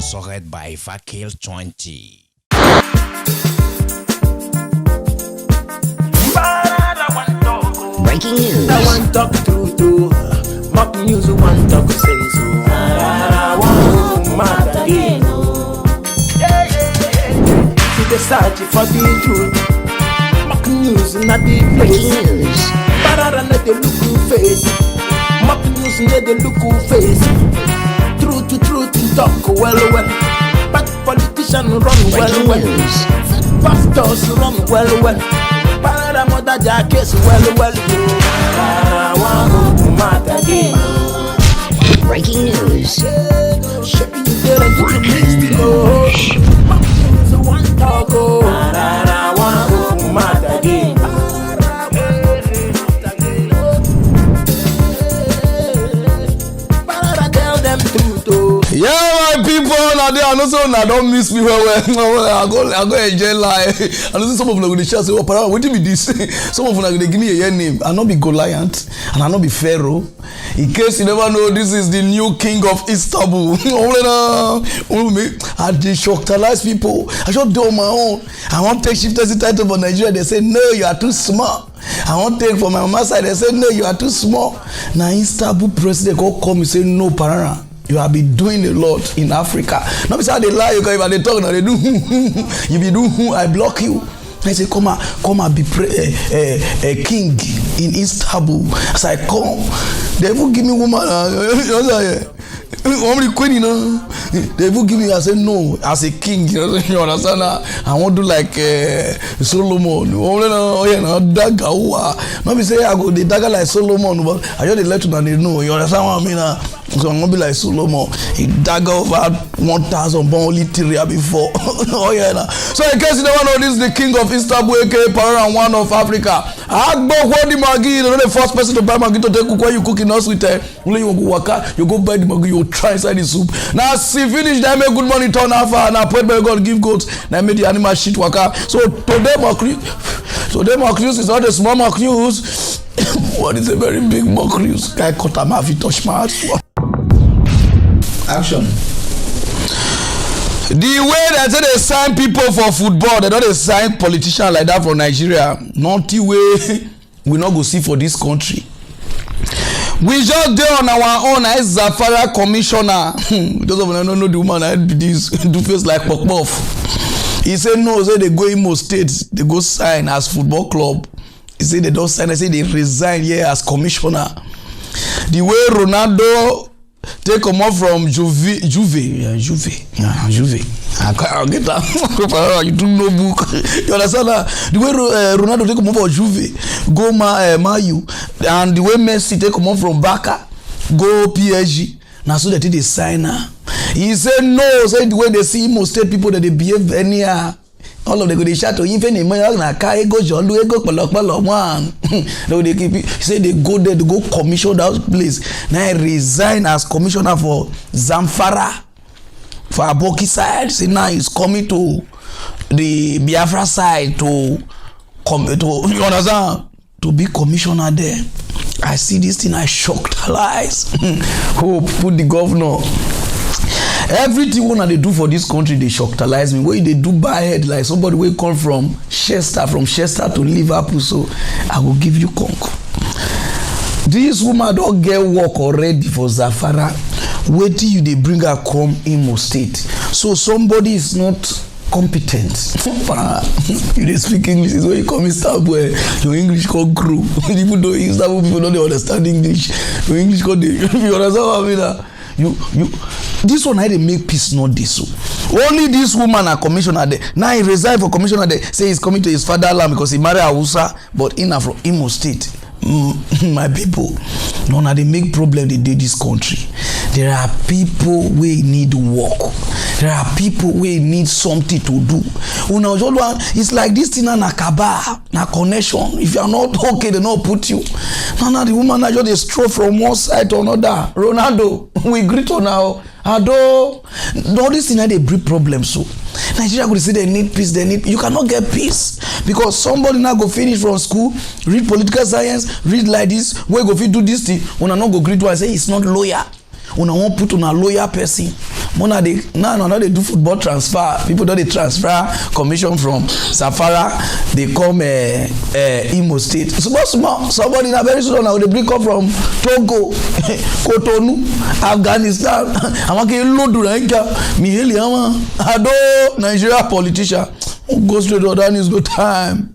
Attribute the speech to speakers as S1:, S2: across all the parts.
S1: sponsored by Fakil 20.
S2: Breaking news.
S3: I want talk true to mock news. Want talk sense. I want mad again. To the search for the truth. Mock news not the
S2: Breaking
S3: place.
S2: news.
S3: Pararan let the look face. Mock news let the look face. Truth to truth talk well. But politicians run
S2: Breaking
S3: well.
S2: news.
S3: Pastors run well. Pararan mother jackets well. I want mad again.
S2: Breaking news.
S3: Breaking news. One talk. I want mad again. Pararan tell them truth.
S4: Yeah, my people, now they are not so now don't miss me well. I go enjoy life. I know some of them will share say, "Oh, Pararan, what do be this?" Some of them they give me a name. I not be Goliath, and I not be Pharaoh. In case you never know, this is the new king of Istanbul. I de-shocktalize people. I should do on my own. I want to take chieftaincy title for Nigeria. They say, no, you are too small. I want to take from my mama's side. They say, no, you are too small. Now Istanbul president come and say, no, Pararan. You have been doing a lot in Africa. Not because they lie, you can they talk now, they do. If you do, I block you. I say, come and be a king in Istanbul. As I come, they even give me woman. Only queen, you know. They even give me. I say no, as a king. You understand? I want to do like Solomon. Oh yeah, no dagger. Not be say I go the dagger like Solomon, but I just let you know they know. You understand what I mean? So I'm gonna be like Solomon. He dagger over 1,000 but only 3 before. Oh yeah. Nah. So in case you never know, this is the king of Istanbul, aka Pararan, one of Africa. Agbo hold the Maggi. You're not the first person to buy Maggi to take cook when you cook in us with only you go waka, you go buy the Maggi, you try inside the soup. Now see finish, they make good money turn alpha. Now pray by God give goats. Now make the animal shit waka. So today Macrews is not a small Macrews. What is a very big Macrews? Guy cut a mafi touch my ass. Action. The way that they sign people for football, they don't sign politicians like that for Nigeria. Not the way we not go see for this country. We just do on our own as Zafara commissioner. Those of them don't know the woman I do this do face like pop off. He said no, say they go Imo State, they go sign as football club. He said they don't sign, I say they resign here as commissioner. The way Ronaldo take come off from Juve. I get that. You do no book. You understand that? The way Ronaldo take come off from Juve, go Mayu, and the way Messi take come off from Barca, go PSG. Now so that they sign her. He said no. Say the way they see Imo State people that they behave anyhow. All of them go they shout to even a man na car go jolly go polo one. No they keep it. He said they go there to go commission that place. Now I resign as commissioner for Zamfara for Aboki side. Say now he's coming to the Biafra side to come to you understand to be commissioner there. I see this thing, I shocked her eyes. Hope put the governor. Everything one they do for this country, they shocktalize me. When they do bad head like somebody will come from Chester to Liverpool, so I will give you conk. This woman don't get work already for Zafara. Wait till you they bring her come Imo State. So somebody is not competent. You dey speak English is when you come in Istanbul, your English can't grow. People don't Istanbul people don't understand English. Your English can't. You understand what I mean? You this one I dey make peace not this so. Only this woman a commissioner there. Now he resign for commissioner there. Say he's coming to his fatherland because he marry Hausa, but in from Imo State. My people, none of they make problem they do this country. There are people we need work. There are people we need something to do. It's like this thing na kaba, na connection. If you are not okay, they not put you. Now the woman just they stroll from one side to another. Ronaldo, we greet her now. Ado, all this thing they bring problems so. Nigeria go say they need peace, you cannot get peace because somebody now go finish from school, read political science, read like this, where go fit do this thing, when I not go greet one say it's not lawyer. una wan put una lawyer person. Now they do football transfer. People don't they transfer commission from Safara. They come Imo State. Small. Somebody now very soon now they bring up from Togo, Cotonou, Afghanistan. I'm okay. Load Miheli Ado Nigeria politician. Go straight to other news. Go time.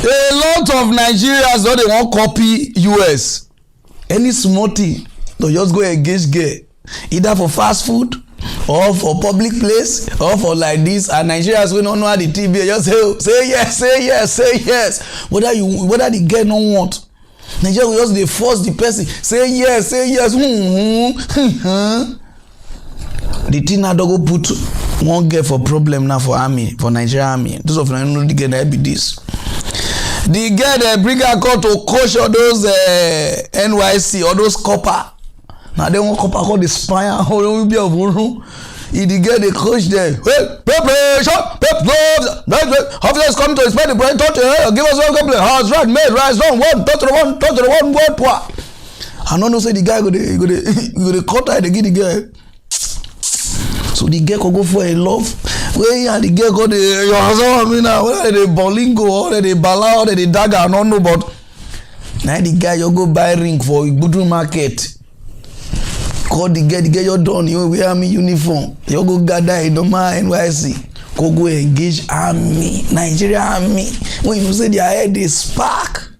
S4: A lot of Nigerians don't they want copy US. Any small thing, they just go engage gay. Either for fast food or for public place or for like this, and Nigerians we don't know how the TV just say yes. Whether the girl don't want, Nigeria will just they force the person say yes. The thing now don't go put one girl for problem now for army, for Nigeria army. Those of them know the girl that be this. The girl they bring her call to coach all those NYC or those copper. Now they want copper call the spire. How will be of room? If the girl they coach them, well, preparation, officers come to inspect the brain. Talk to her. Give us one complaint. House right, made rise down. Talk to the one. Word poor. I don't know. Say the guy go the cut eye. They give the girl. So the girl can go for a love. Where the girl go the your husband. I mean now whether they bolingo or they bala or they dagger. I don't know, but now the guy you go buy ring for Igbudu market. Call the girl you done. You wear me uniform. You go gather in normal NYC. Go engage army, Nigeria army. When you say their head they spark,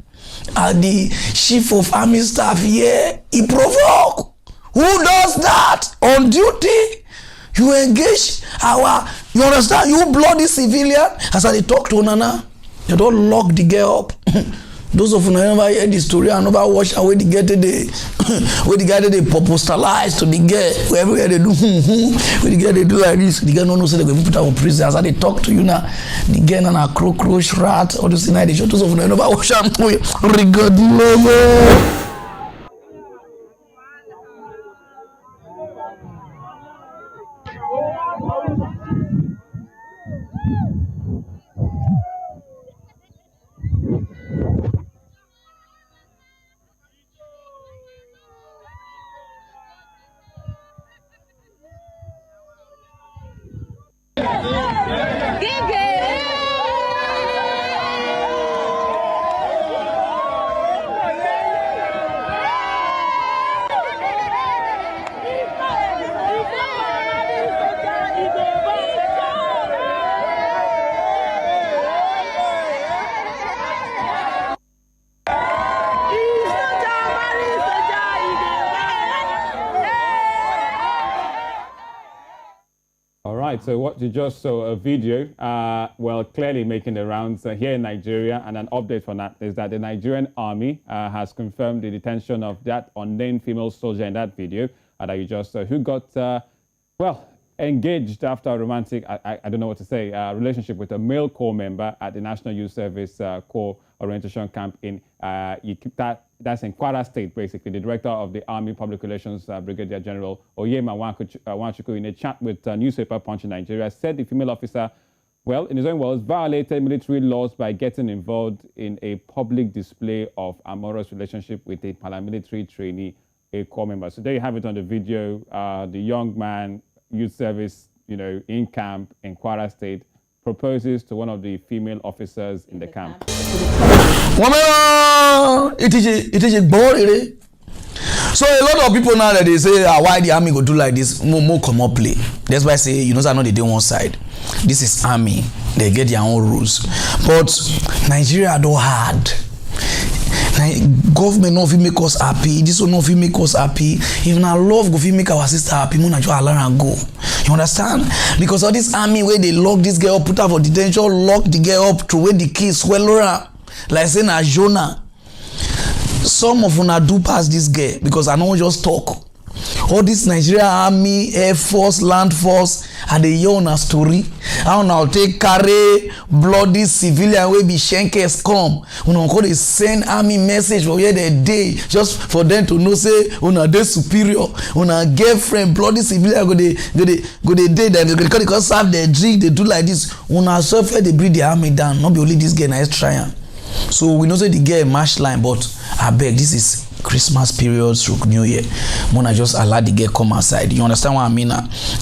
S4: and the chief of army staff here he provoke. Who does that on duty? You engage you understand? You bloody civilian. As I talk to Nana, you don't lock the girl up. Those of you never hear the story and never watch how the girl where the guy they postalize to the girl. Wherever they do, where the girl they do like this, the girl no say they go put her in prison. As I they talk to you now, the girl and a cockroach rat or the thing they show. Those of you never watch them. Regard love.
S5: So what you just saw, a video, well, clearly making the rounds here in Nigeria, and an update for that is that the Nigerian army has confirmed the detention of that unnamed female soldier in that video that you just saw, who got, well, engaged after a romantic, I don't know what to say, relationship with a male corps member at the National Youth Service Corps Orientation Camp in that's in Kwara State, basically. The director of the Army Public Relations, Brigadier General Oyema Wanchuku, in a chat with newspaper Punch in Nigeria, said the female officer, well, in his own words, violated military laws by getting involved in a public display of amorous relationship with a paramilitary trainee, a corps member. So there you have it on the video. The young man, youth service, in camp in Kwara State, proposes to one of the female officers in the camp.
S4: It is a boring. So a lot of people now that they say why the army go do like this, more come up play. That's why I say I know they do one side. This is army, they get their own rules. But Nigeria don't hard. Government no fit make us happy. This will not fit make us happy. If na love go fit make our sister happy, mo na just allow her go. You understand? Because all this army where they lock this girl up, put her for detention, lock the girl up, throw away the keys, swallow her, like saying na Jonah. Some of una do pass this girl because I know just talk. All this Nigeria army, air force, land force, and they hear una story. How now take carry bloody civilian wey be shenkers come. Una go dey send army message for where they dey just for them to know say una dey superior. Una girlfriend bloody civilian go dey dey them because serve their drink, they do like this. Una suffer they bring the army down. Not be only this girl na extra. So we know say the girl match line, but I beg this is Christmas period through New Year. Mona just allow the girl come outside. You understand what I mean?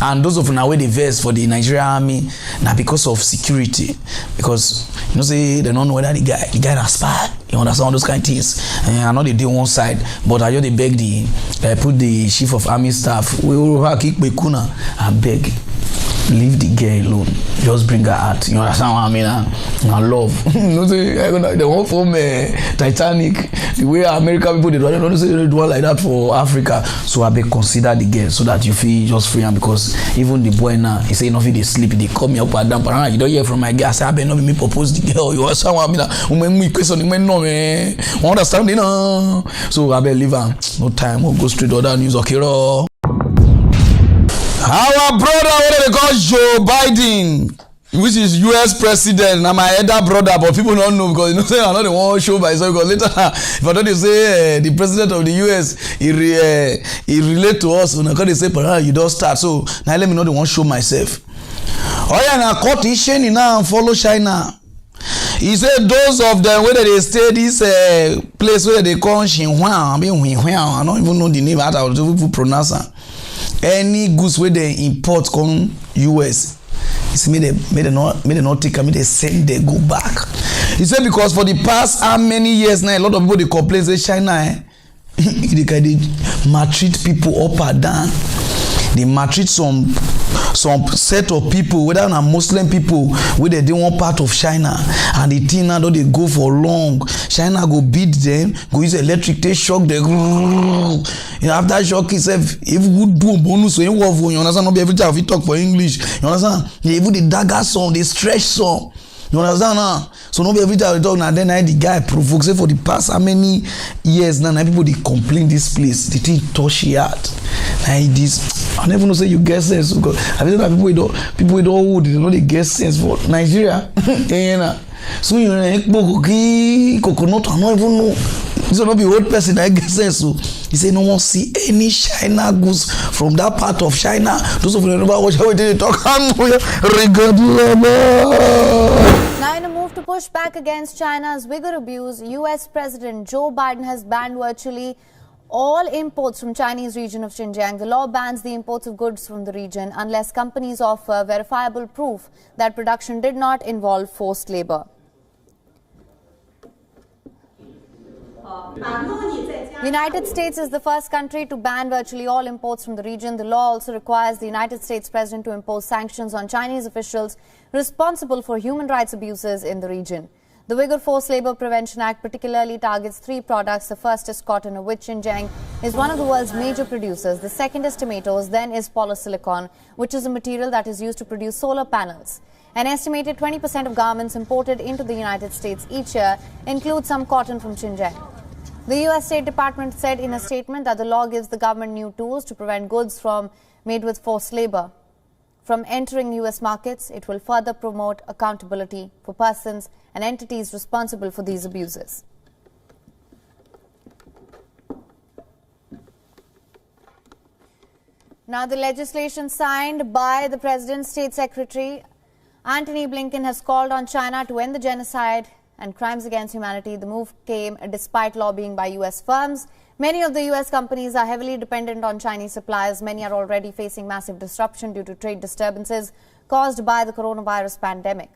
S4: And those of now where they verse for the Nigerian army now because of security. Because you know say they don't know whether the guy has spy. You understand all those kind of things. I know they do one side, but I just they beg put the chief of army staff. We will kick Bekuna and beg. Leave the girl alone. Just bring her out. You understand what I mean? And love. You know, say, they want from Titanic. The way American people they don't say they do one like that for Africa. So I beg consider the girl so that you feel just free. And because even the boy now, he say nothing they sleep. They call me up and down. Pararan, you don't hear from my girl. I say I beg not me propose the girl. You understand what I mean? Me question me no man. Understand you know? So I beg leave her. No time. We'll go straight to other news. Okay, ro. Our brother, what they call Joe Biden, which is US president, now my elder brother, but people don't know because you know say I know they won't show by so because later if I don't say the president of the US he relate to us when they say you don't start so now let me know they won't show myself. Oh yeah, now court is shining now and follow China. He said those of them where they stay this place where they call Xinhuang, I don't even know the name how to people pronounce it. Any goods where they import come US, it's made they not take them, they send they go back. He said because for the past how many years now, a lot of people they complain say China they maltreat people up and down. They maltreat some set of people, whether na Muslim people, where they do one part of China, and the thing now they go for long. China go beat them, go use electric, they shock them. You know, after shock itself, if we do a bonus, so you understand? Not be every time we talk for English. You understand? They even the dagger song, the stretch song. You understand now? So not every time we talk now, then the guy provokes it for the past how many years now people they complain this place. The thing touch yard. Now this I never know say you get sense because I mean that people don't hold, they know they get sense for Nigeria. So you know coconut I don't even know. This will not be old person that get sense. So he say no one see any China goods from that part of China. Those of you never watch how they talk.
S6: Now, in a move to push back against China's Uyghur abuse, US President Joe Biden has banned virtually all imports from Chinese region of Xinjiang. The law bans the imports of goods from the region unless companies offer verifiable proof that production did not involve forced labor. The United States is the first country to ban virtually all imports from the region. The law also requires the United States president to impose sanctions on Chinese officials responsible for human rights abuses in the region. The Uyghur Forced Labor Prevention Act particularly targets 3 products. The first is cotton, of which Xinjiang is one of the world's major producers. The second is tomatoes, then is polysilicon, which is a material that is used to produce solar panels. An estimated 20% of garments imported into the United States each year include some cotton from Xinjiang. The U.S. State Department said in a statement that the law gives the government new tools to prevent goods made with forced labor from entering U.S. markets. It will further promote accountability for persons and entities responsible for these abuses. Now, the legislation signed by the President's State Secretary Antony Blinken has called on China to end the genocide and crimes against humanity. The move came despite lobbying by U.S. firms. Many of the U.S. companies are heavily dependent on Chinese suppliers. Many are already facing massive disruption due to trade disturbances caused by the coronavirus pandemic.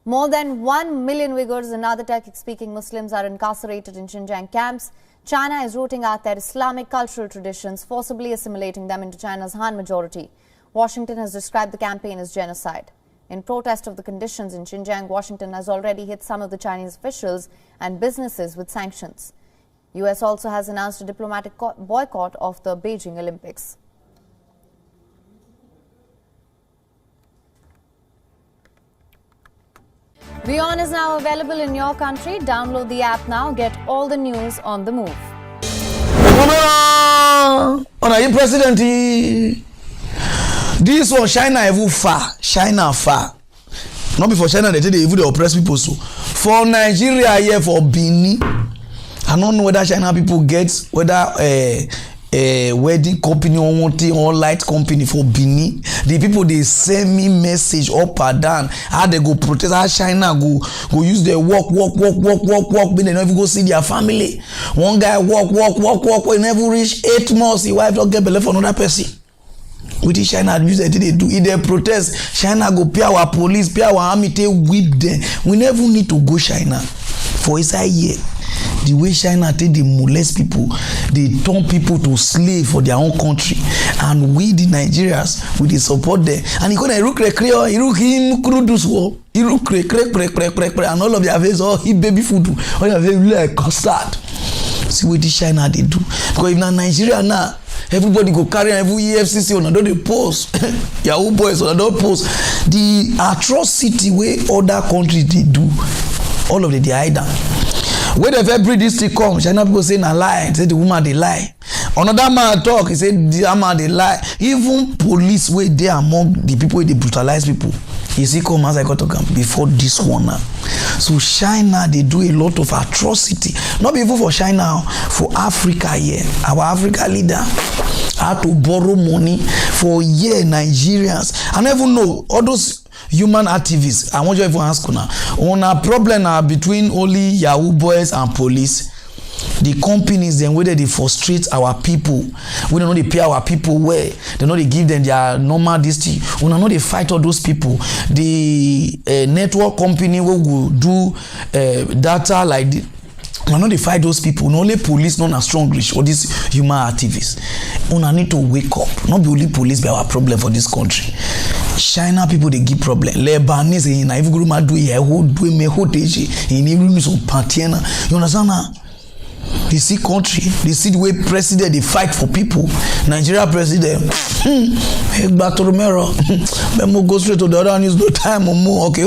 S6: More than 1 million Uyghurs and other Turkic-speaking Muslims are incarcerated in Xinjiang camps. China is rooting out their Islamic cultural traditions, forcibly assimilating them into China's Han majority. Washington has described the campaign as genocide. In protest of the conditions in Xinjiang, Washington has already hit some of the Chinese officials and businesses with sanctions. U.S. also has announced a diplomatic boycott of the Beijing Olympics. WION is now available in your country. Download the app now. Get all the news on the move.
S4: On a president, this one China even far. China far. Not before China they even they oppress people so. For Nigeria here for Benin, I don't know whether China people get whether wedding company or one thing or light company for Benin. The people they send me message up and down how they go protest, how China go use their walk, but they never go see their family. One guy walk, we never reach 8 months, his wife don't get belay for another person. With the China abuse that they do, if they protest, China go pay our police, pay our army, they whip them. We never need to go China for inside here. The way China take they molest people, they turn people to slave for their own country, and we the Nigerians we dey support them. And he gonna look and all of their face all eat baby food, all their face like custard. See what the China they do, because if na Nigeria now, everybody go carry every EFCC on another post, Yahoo boys on another post. The atrocity way other countries they do, all of them they hide them. When the February district come, China people say na lie, say the woman they lie. Another man talk, he say the man they lie. Even police way they among the people they brutalize people. You see come as I got to come before this one now. So China they do a lot of atrocity. Not even for China, for Africa here. Our Africa leader had to borrow money for Nigerians. I never know all those human activists. I want you to ask now. On a problem now between only Yahoo boys and police. The companies then whether they frustrate our people, we don't know they pay our people well, they know they give them their normal district. We don't know they fight all those people. The network company will do data like this. We know they fight those people. Not only police, not as strong rich, or these human activists. We need to wake up. Not be only police be our problem for this country. China people they give problem. Lebanese in every group do here who do me who teach in every room some partiana. You understand now? They see country, they see the way president they fight for people. Nigeria president, back to Romero. Memo go straight to the other news. No time or more. Okay,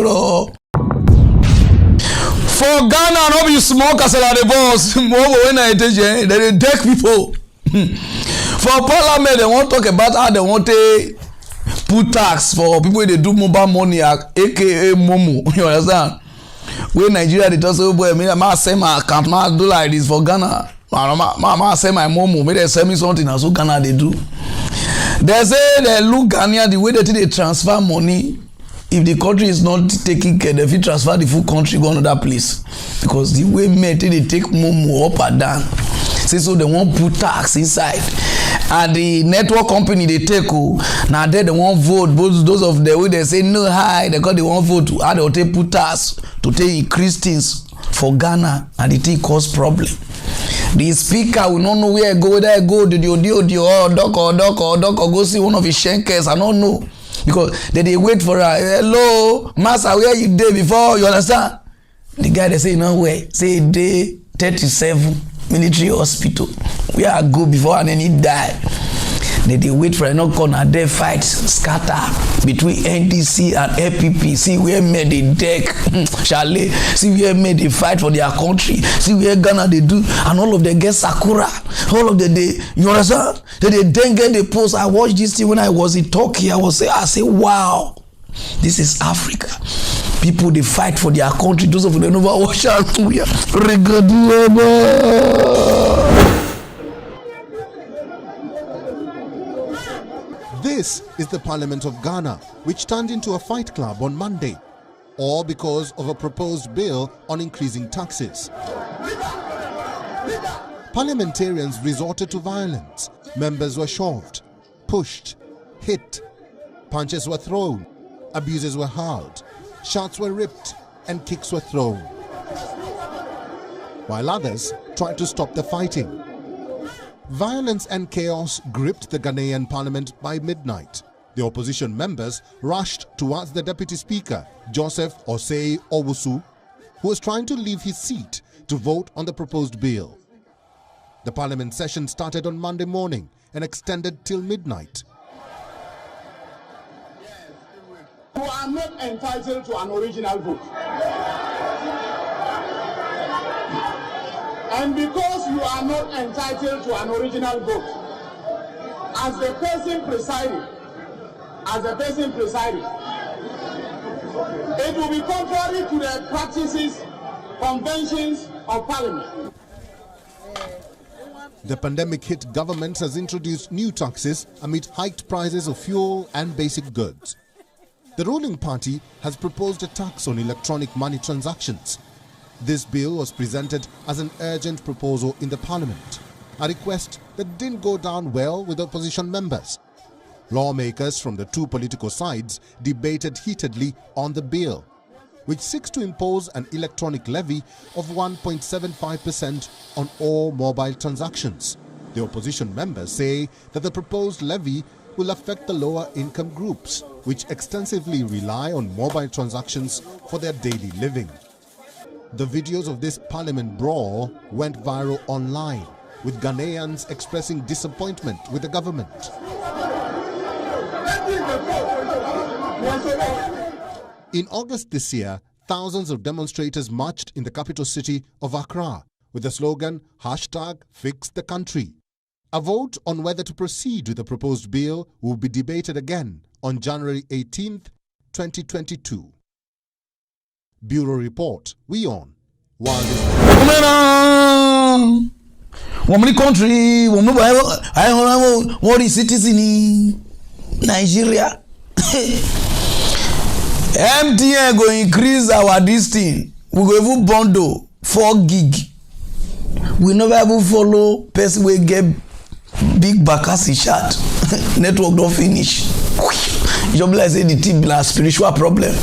S4: for Ghana, no be small castle the boss. More when I tell you, they deck people. For Parliament, they want to talk about how they want to put tax for people they do mobile money, aka Momo. You understand? When Nigeria they just say, oh boy, me send my account, ma do like this for Ghana. Ma send my Momo, me they send me something, and so Ghana they do. They say they look Ghana the way they transfer money. If the country is not taking care, they will transfer the full country go another place. Because the way men they take Momo up and down. Say so they won't put tax inside. And the network company they take now they won't vote. Both those of the way they say no high, they won't vote to how they take put tax to take increase things for Ghana, and the thing cause problem. The speaker will not know where I go, whether I go to the audio or doc or go see one of his shankers. I don't know. Because they wait for her. Hello, master, where you day before? You understand? The guy they say no way. Say day 37 military hospital. Where I go before and then he die. They wait for a no corner. They fight scatter between NDC and FPP. See where made the deck, Charlie. See where made they fight for their country. See where Ghana they do, and all of them get Sakura. All of them they, you understand? They then get the post. I watched this thing when I was in Turkey. I say, wow, this is Africa. People they fight for their country. Those of them never watch out.
S7: This is the Parliament of Ghana, which turned into a fight club on Monday, all because of a proposed bill on increasing taxes. Parliamentarians resorted to violence. Members were shoved, pushed, hit, punches were thrown, abuses were hurled, shots were ripped, and kicks were thrown, while others tried to stop the fighting. Violence and chaos gripped the Ghanaian parliament by midnight. The opposition members rushed towards the Deputy Speaker, Joseph Osei Owusu, who was trying to leave his seat to vote on the proposed bill. The parliament session started on Monday morning and extended till midnight.
S8: You are not entitled to an original vote. And because you are not entitled to an original vote, as the person presiding, it will be contrary to the practices, conventions of Parliament.
S7: The pandemic-hit government has introduced new taxes amid hiked prices of fuel and basic goods. The ruling party has proposed a tax on electronic money transactions. This bill was presented as an urgent proposal in the parliament, a request that didn't go down well with opposition members. Lawmakers from the two political sides debated heatedly on the bill, which seeks to impose an electronic levy of 1.75% on all mobile transactions. The opposition members say that the proposed levy will affect the lower income groups, which extensively rely on mobile transactions for their daily living. The videos of this parliament brawl went viral online, with Ghanaians expressing disappointment with the government. In August this year, thousands of demonstrators marched in the capital city of Accra with the slogan #FixTheCountry. A vote on whether to proceed with the proposed bill will be debated again on January 18th, 2022. Bureau Report. We on. While
S4: Woman country, what is citizen in Nigeria? MTN go increase our this thing. We go even bundle 4 gig. We never ever follow person we get big bakasi shot. Network don't finish. Just like say the team a spiritual problem.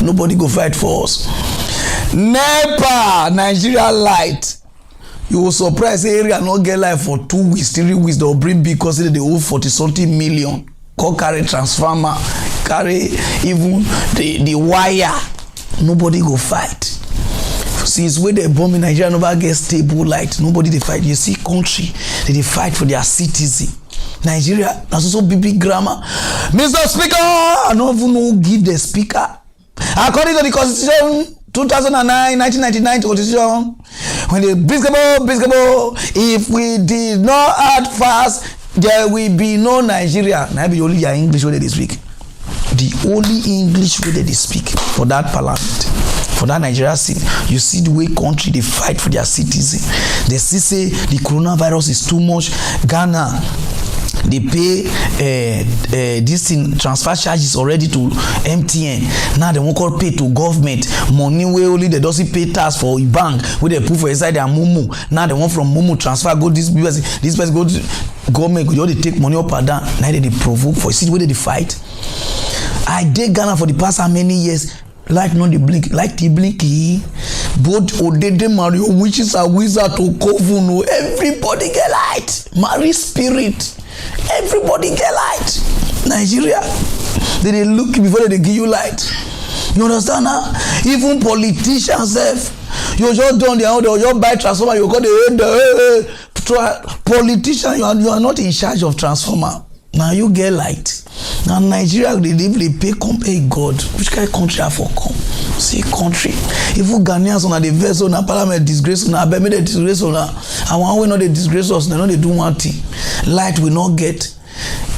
S4: Nobody go fight for us. NEPA, Nigeria Light. You will surprise area not get light for 2 weeks, 3 weeks. They'll bring big because they owe 40-something million. Call carry transformer, carry even the wire. Nobody go fight. Since when they bomb in Nigeria, nobody get stable light. Nobody they fight. You see country, they fight for their citizen. Nigeria, that's also big grammar. Mr. Speaker, I don't even know give the speaker. According to the Constitution, 2009, 1999 Constitution, when the Biscable, if we did not act fast, there will be no Nigeria. Now be only your English way they speak. The only English way they speak for that parliament, for that Nigeria scene. You see the way country they fight for their citizens. They still say the coronavirus is too much. Ghana, they pay this thing transfer charges already to MTN. Now they won't call pay to government money where only they don't pay tax for a bank where they put for inside their Momo. Now they want from Momo transfer go this person go to government. They take money up and down. Now they provoke for see the way they fight. I did Ghana for the past how many years. Like not the blink, like the blinky. Both Odede Mario witches are wizard to Kovuno. Everybody get light. Marry spirit. Everybody get light. Nigeria, they look before they give you light. You understand now? Even politicians, you just done the order, you buy transformer, you got the politician. You are not in charge of transformer. Now you get light. Now Nigeria they pay compare God. Which kind of country have for come? See country. If you Ghanaians on the vessel na parliament disgrace na abeme they disgrace na. And one way not they disgrace us, they know they do one thing. Light will not get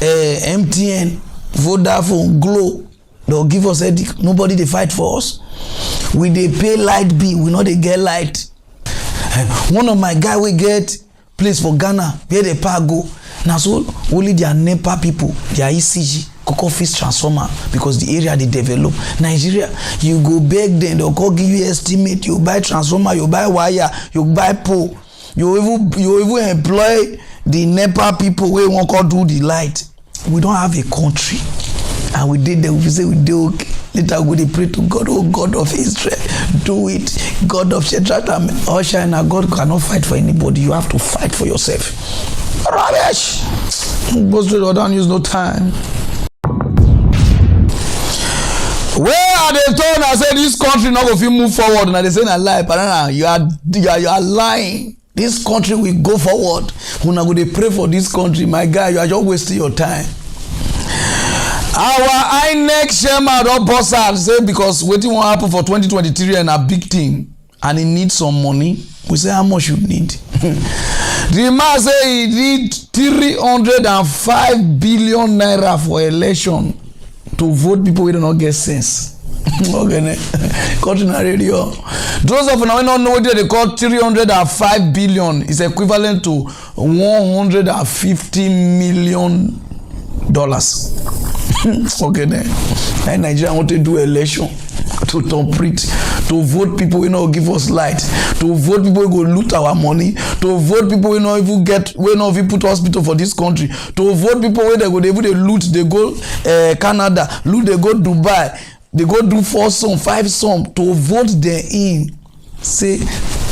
S4: MTN, Vodafone, Glo. They'll give us headache. Nobody they fight for us. We they pay light bill, we know they get light. One of my guy we get place for Ghana, where they power go. Now so only their NEPA people, their ECG, Cocoa Fish transformer, because the area they develop. Nigeria, you go back then, they'll go give you estimate, you buy transformer, you buy wire, you buy pole, you even employ the NEPA people where won't call do the light. We don't have a country. And we did that, we say we do okay. Later we pray to God, oh God of Israel, do it. God of Shadrach and Meshach, and God cannot fight for anybody. You have to fight for yourself. Rubbish! Go straight or down, use no time. Where are they told I say this country not going to move forward? Now they say a lie, Pararan, you are lying. This country will go forward. When I go to pray for this country, my guy, you are just wasting your time. Our INEC chairman don boss out say because wetin wan happen for 2023 and a big thing and he need some money. We say how much you need. The man say he need 305 billion naira for election to vote people wey do not get sense. Okay, country na radio. Those of you now don't know what they call 305 billion is equivalent to $150 million. Okay, then Nigeria want to do election to complete, to vote people who not give us light, to vote people who go loot our money, to vote people who not even get, we not even put hospital for this country, to vote people where they go, they loot, they go Canada, loot, they go Dubai, they go do 4 some, 5 some, to vote them in. Say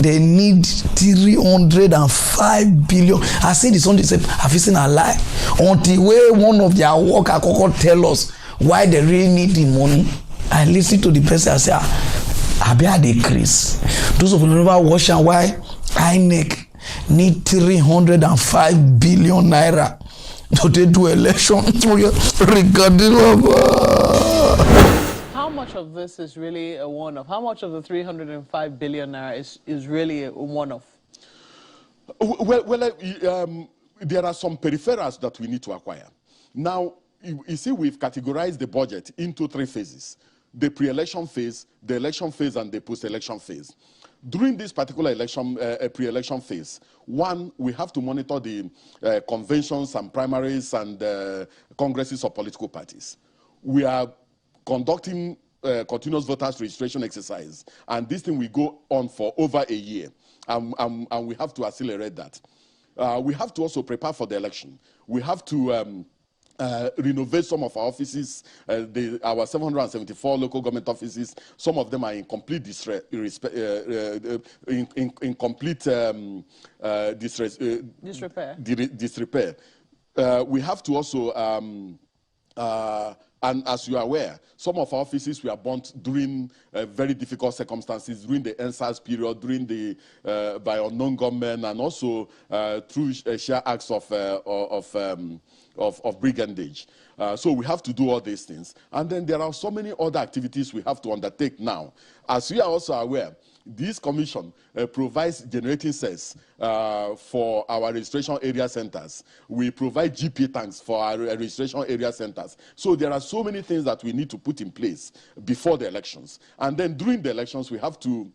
S4: they need 305 billion. I say this on the same. I've seen a lie until where one of their worker could tell us why they really need the money. I listen to the person. I say, I be a decrease. Those of you never watch and why INEC need 305 billion naira to do election.
S9: How much of this is really a one-off? How much of the 305 billion naira is really a one-off?
S10: Well, there are some peripherals that we need to acquire. Now, you see, we've categorized the budget into 3 phases: the pre-election phase, the election phase, and the post-election phase. During this particular election, pre-election phase, 1, we have to monitor the conventions and primaries and congresses of political parties. We are conducting continuous voters registration exercise, and this thing will go on for over a year, and we have to accelerate that. We have to also prepare for the election. We have to renovate some of our offices, our 774 local government offices. Some of them are in complete disrepair. We have to also and as you are aware, some of our offices were burnt during very difficult circumstances, during the NSAS period, during the by unknown government, and also through sheer acts of brigandage. So we have to do all these things. And then there are so many other activities we have to undertake now. As we are also aware, this commission provides generating cells for our registration area centers. We provide GP tanks for our registration area centers. So there are so many things that we need to put in place before the elections. And then during the elections, we have to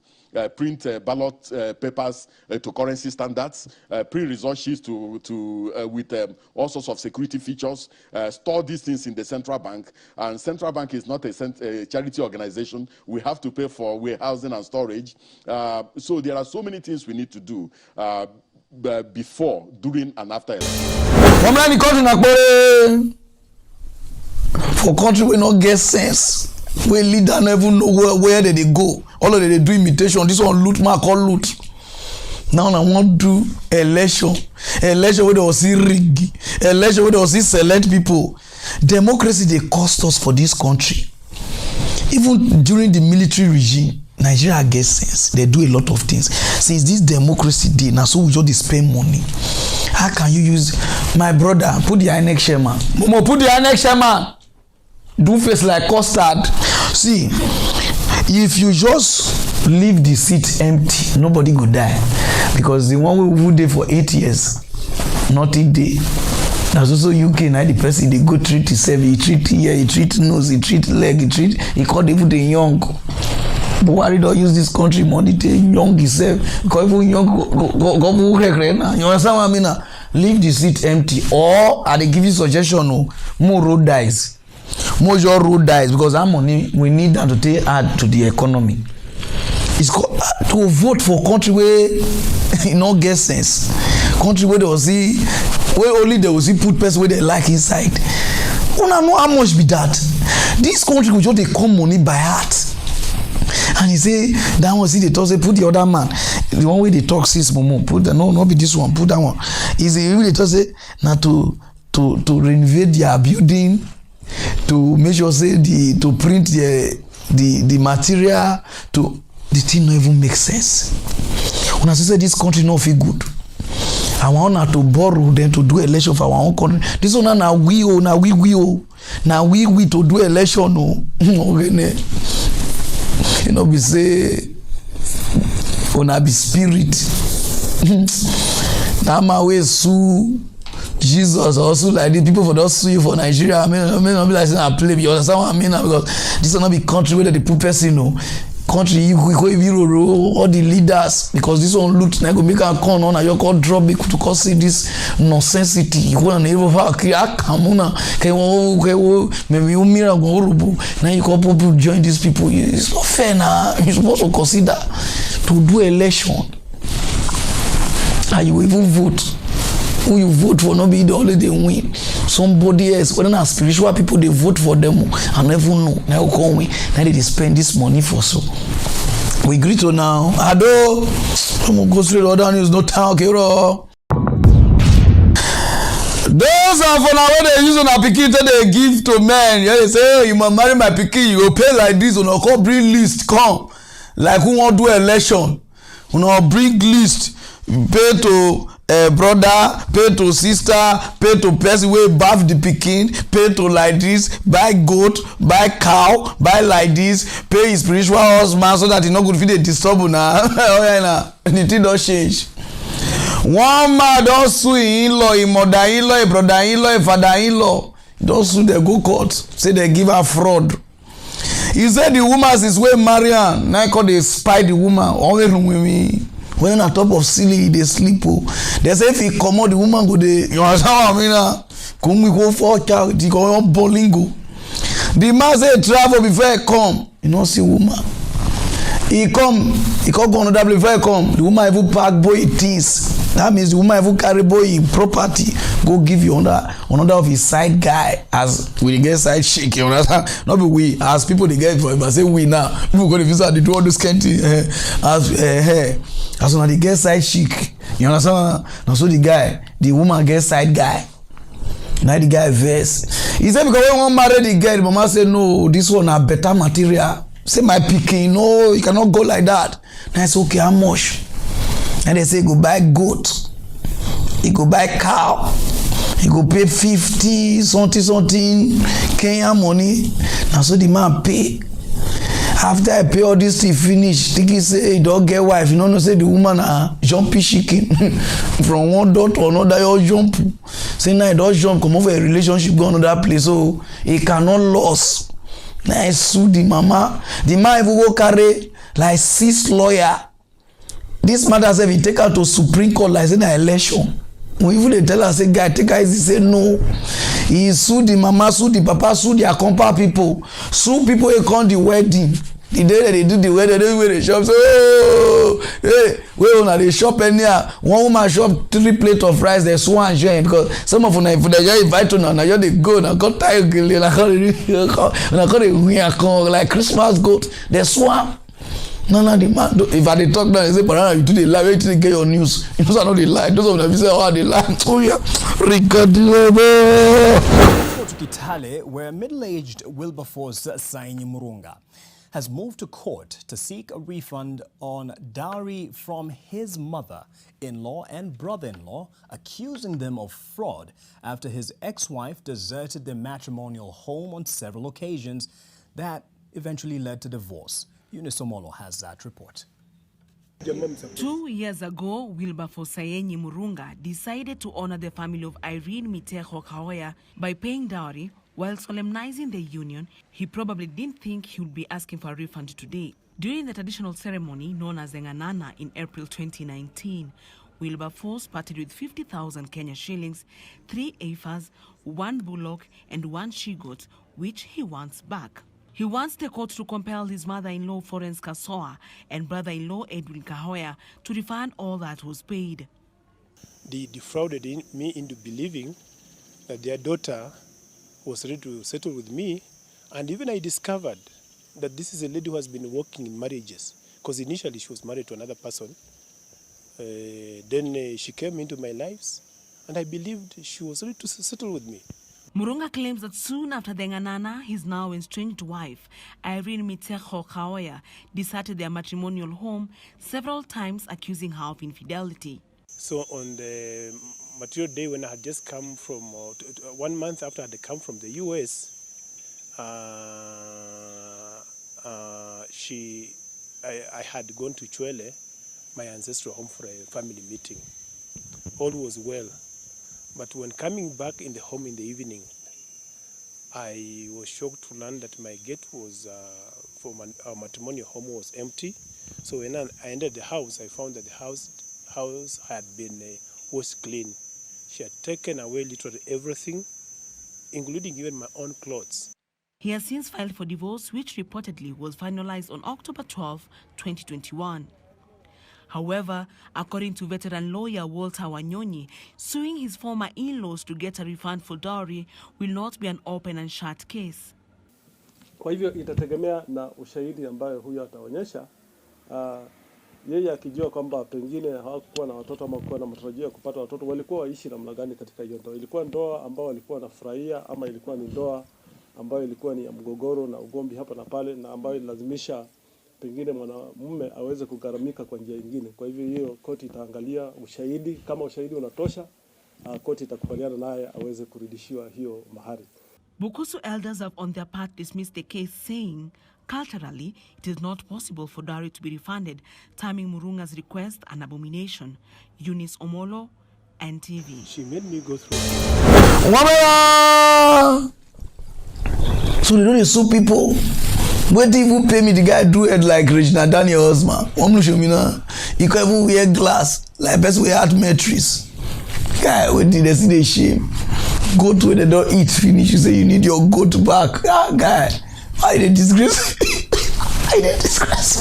S10: print ballot papers to currency standards, pre-result sheets with all sorts of security features, store these things in the central bank. And central bank is not a charity organization. We have to pay for warehousing and storage. So there are so many things we need to do before, during, and after election.
S4: For country we not get sense, we leader never even know where they go. All of them they do imitation. This one loot, man call loot. Now I want to do election where they will see rig, election where they will see select people. Democracy they cost us for this country. Even during the military regime, Nigeria gets sense. They do a lot of things. Since this democracy day, now so we just spend money. How can you use my brother? Put the INEC chairman. Momo, put the INEC chairman. Do face like custard. See, if you just leave the seat empty, nobody go die. Because the one who there for 8 years, not a day. That's also UK now. The person they go treat himself, he treat ear, he treat nose, he treat leg, he call even the young. Buhari don't use this country money to young himself. Because even young go now. You understand what I mean? Leave the seat empty, or I they give you suggestion. No, more road dies. More your road dies because our money we need that to take add to the economy. It's called to vote for country where you not get sense. Country where they will see, where only they will see put person where they like inside. Una know how much be that. This country will just they come money by heart. And he say that one see they talk say put the other man, the one way they talk 6 momo put the no be this one put that one. He say really talk say now to renovate their building, to make sure say to print the material, to the thing not even make sense. When I say this country not feel good, I want now to borrow them to do election for our own country. This one now we to do election no. You know we say una be spirit. That my way sue Jesus also like the people for just sue you for Nigeria. I mean not be like saying I play. You understand what I mean? Because this will not be country where the put person, you know. Country all the leaders, because this one looked like make a con on your call drop it to cause see this nonsensity. You want to never come on. Maybe you mirror now you call people join these people. It's not fair now. You're supposed to consider to do election. And you even vote. Who you vote for not be the only they win. Somebody else, whether not spiritual people, they vote for them and never know. Now come win. Now they spend this money for so. We greet you now. Ado, I'm gonna go straight order news. No time, okay, bro. Those are for now when they use on a pikin they give to men. Yeah, they say, oh, you must marry my pikin. You will pay like this. On a call bring list come. Like who want do election? On a bring list. Pay to brother, pay to sister, pay to person wey bath the pikin, pay to like this, buy goat, buy cow, buy like this, pay his spiritual husband so that he no go fit dey disturb una. Oya na, the thing don change. One man don sue him in-law, him mother-in-law, him brother-in-law, him father-in-law. He don sue dem go court, say dem give her fraud. He say the woman since wey marry am, na come dey spy the woman, always with me. When on top of ceiling they sleep, they say if he come out, the woman go dey. You understand what I mean? Come we go for child, he go on bolingo. The man say travel before he come, you know see woman. He come go another place before he come. The woman even pack boy things. That means the woman even carry boy property, go give you another of his side guy as we get side chick. You understand? Not be we as people they get for him, but say we now. People go to visit, they do all this kind of as soon as they get side chick, you understand? Now so the woman get side guy. Now the guy verse. He said because when one marry the girl, the mama say no, this one a better material. Say my pikin, no, you cannot go like that. Now it's okay, how much? And they say go buy goat, he go buy cow, he go pay 50 something Kenyan money. Now so the man pay. After I pay all this thing finish, thinking say he don't get wife. You know say the woman jumpy chicken from one door to another. You jump. Say now he don't jump, come over a relationship go another place, so he cannot lose. Now I sue the mama. The man even go carry like 6 lawyers. This matter say he take her to Supreme Court like say na election. When even they tell her say guy take her easy, say no. He sue the mama, sue the papa, sue the accompa people, sue people who come the wedding. The day that they do the wedding, they wear the shop. So oh, hey, where una dey shop anyhow? One woman shop 3 plates of rice. They sue and join because some of una if they just invite una, na just dey go, na come tie gele, na come dey wear come like Christmas goat. They sue. No, the man. If I dey talk now, they say, "Pararan, you do the lie. Wait till they get your news." You know, I know they lie. Those of them say, "Oh, they lie." Oh yeah,
S11: Go to Kitale, where middle-aged Wilberforce Saini Murunga has moved to court to seek a refund on dowry from his mother-in-law and brother-in-law, accusing them of fraud after his ex-wife deserted their matrimonial home on several occasions that eventually led to divorce. Eunice Omolo has that report.
S12: 2 years ago, Wilberforce Sayenyi Murunga decided to honor the family of Irene Mitejo Kahoya by paying dowry. While solemnizing the union, he probably didn't think he would be asking for a refund today. During the traditional ceremony known as the Nganana in April 2019, Wilberforce parted with 50,000 Kenya shillings, 3 heifers, 1 bullock, and 1 she-goat, which he wants back. He wants the court to compel his mother-in-law Florence Kasoa and brother-in-law Edwin Kahoya to refund all that was paid.
S13: They defrauded me into believing that their daughter was ready to settle with me, and even I discovered that this is a lady who has been working in marriages, because initially she was married to another person. Then she came into my lives, and I believed she was ready to settle with me.
S12: Murunga claims that soon after the Nganana, his now estranged wife, Irene Mitejo Kahoya, deserted their matrimonial home several times, accusing her of infidelity.
S13: So on the material day when I had just come from, 1 month after I had come from the US, I had gone to Chwele, my ancestral home, for a family meeting. All was well. But when coming back in the home in the evening, I was shocked to learn that my gate was for our matrimonial home was empty. So when I entered the house, I found that the house had been washed clean. She had taken away literally everything, including even my own clothes.
S12: He has since filed for divorce, which reportedly was finalized on October 12, 2021. However, according to veteran lawyer Walter Wanyonyi, suing his former in-laws to get a refund for dowry will not be an open and shut case.
S14: Kwa hivyo itategemea na ushahidi ambayo huyo ataonyesha. Yeye akijua kwamba pengine hawakuwa na watoto ama kuwa na matarajio ya kupata watoto, walikuwa waishi namna gani katika hiyo ndoa? Ilikuwa ndoa ambao walikuwa wanafurahia ama ilikuwa ni ndoa ambayo ilikuwa ni ya mgogoro na ugomvi hapa na pale, na ambayo ilazimisha pengine mwanamume aweze kugaramika kwa njia nyingine? Kwa hivyo hiyo koti itaangalia ushahidi, kama ushahidi unatosha, koti itakubaliana naye aweze kurudishiwa hiyo mahari.
S12: Bukusu elders have on their part dismissed the case, saying culturally it is not possible for dowry to be refunded, terming Murunga's request an abomination. Eunice Omolo, NTV.
S13: She made me go through.
S4: So they don't sue people. When they even pay me, the guy do it like Regina Daniel's man. He can even wear glass like best we had matrix. Guy, when did they see the shame? Go to where they don't eat finish. You say you need your goat back. Ah, guy, why they disgrace? Why they disgrace?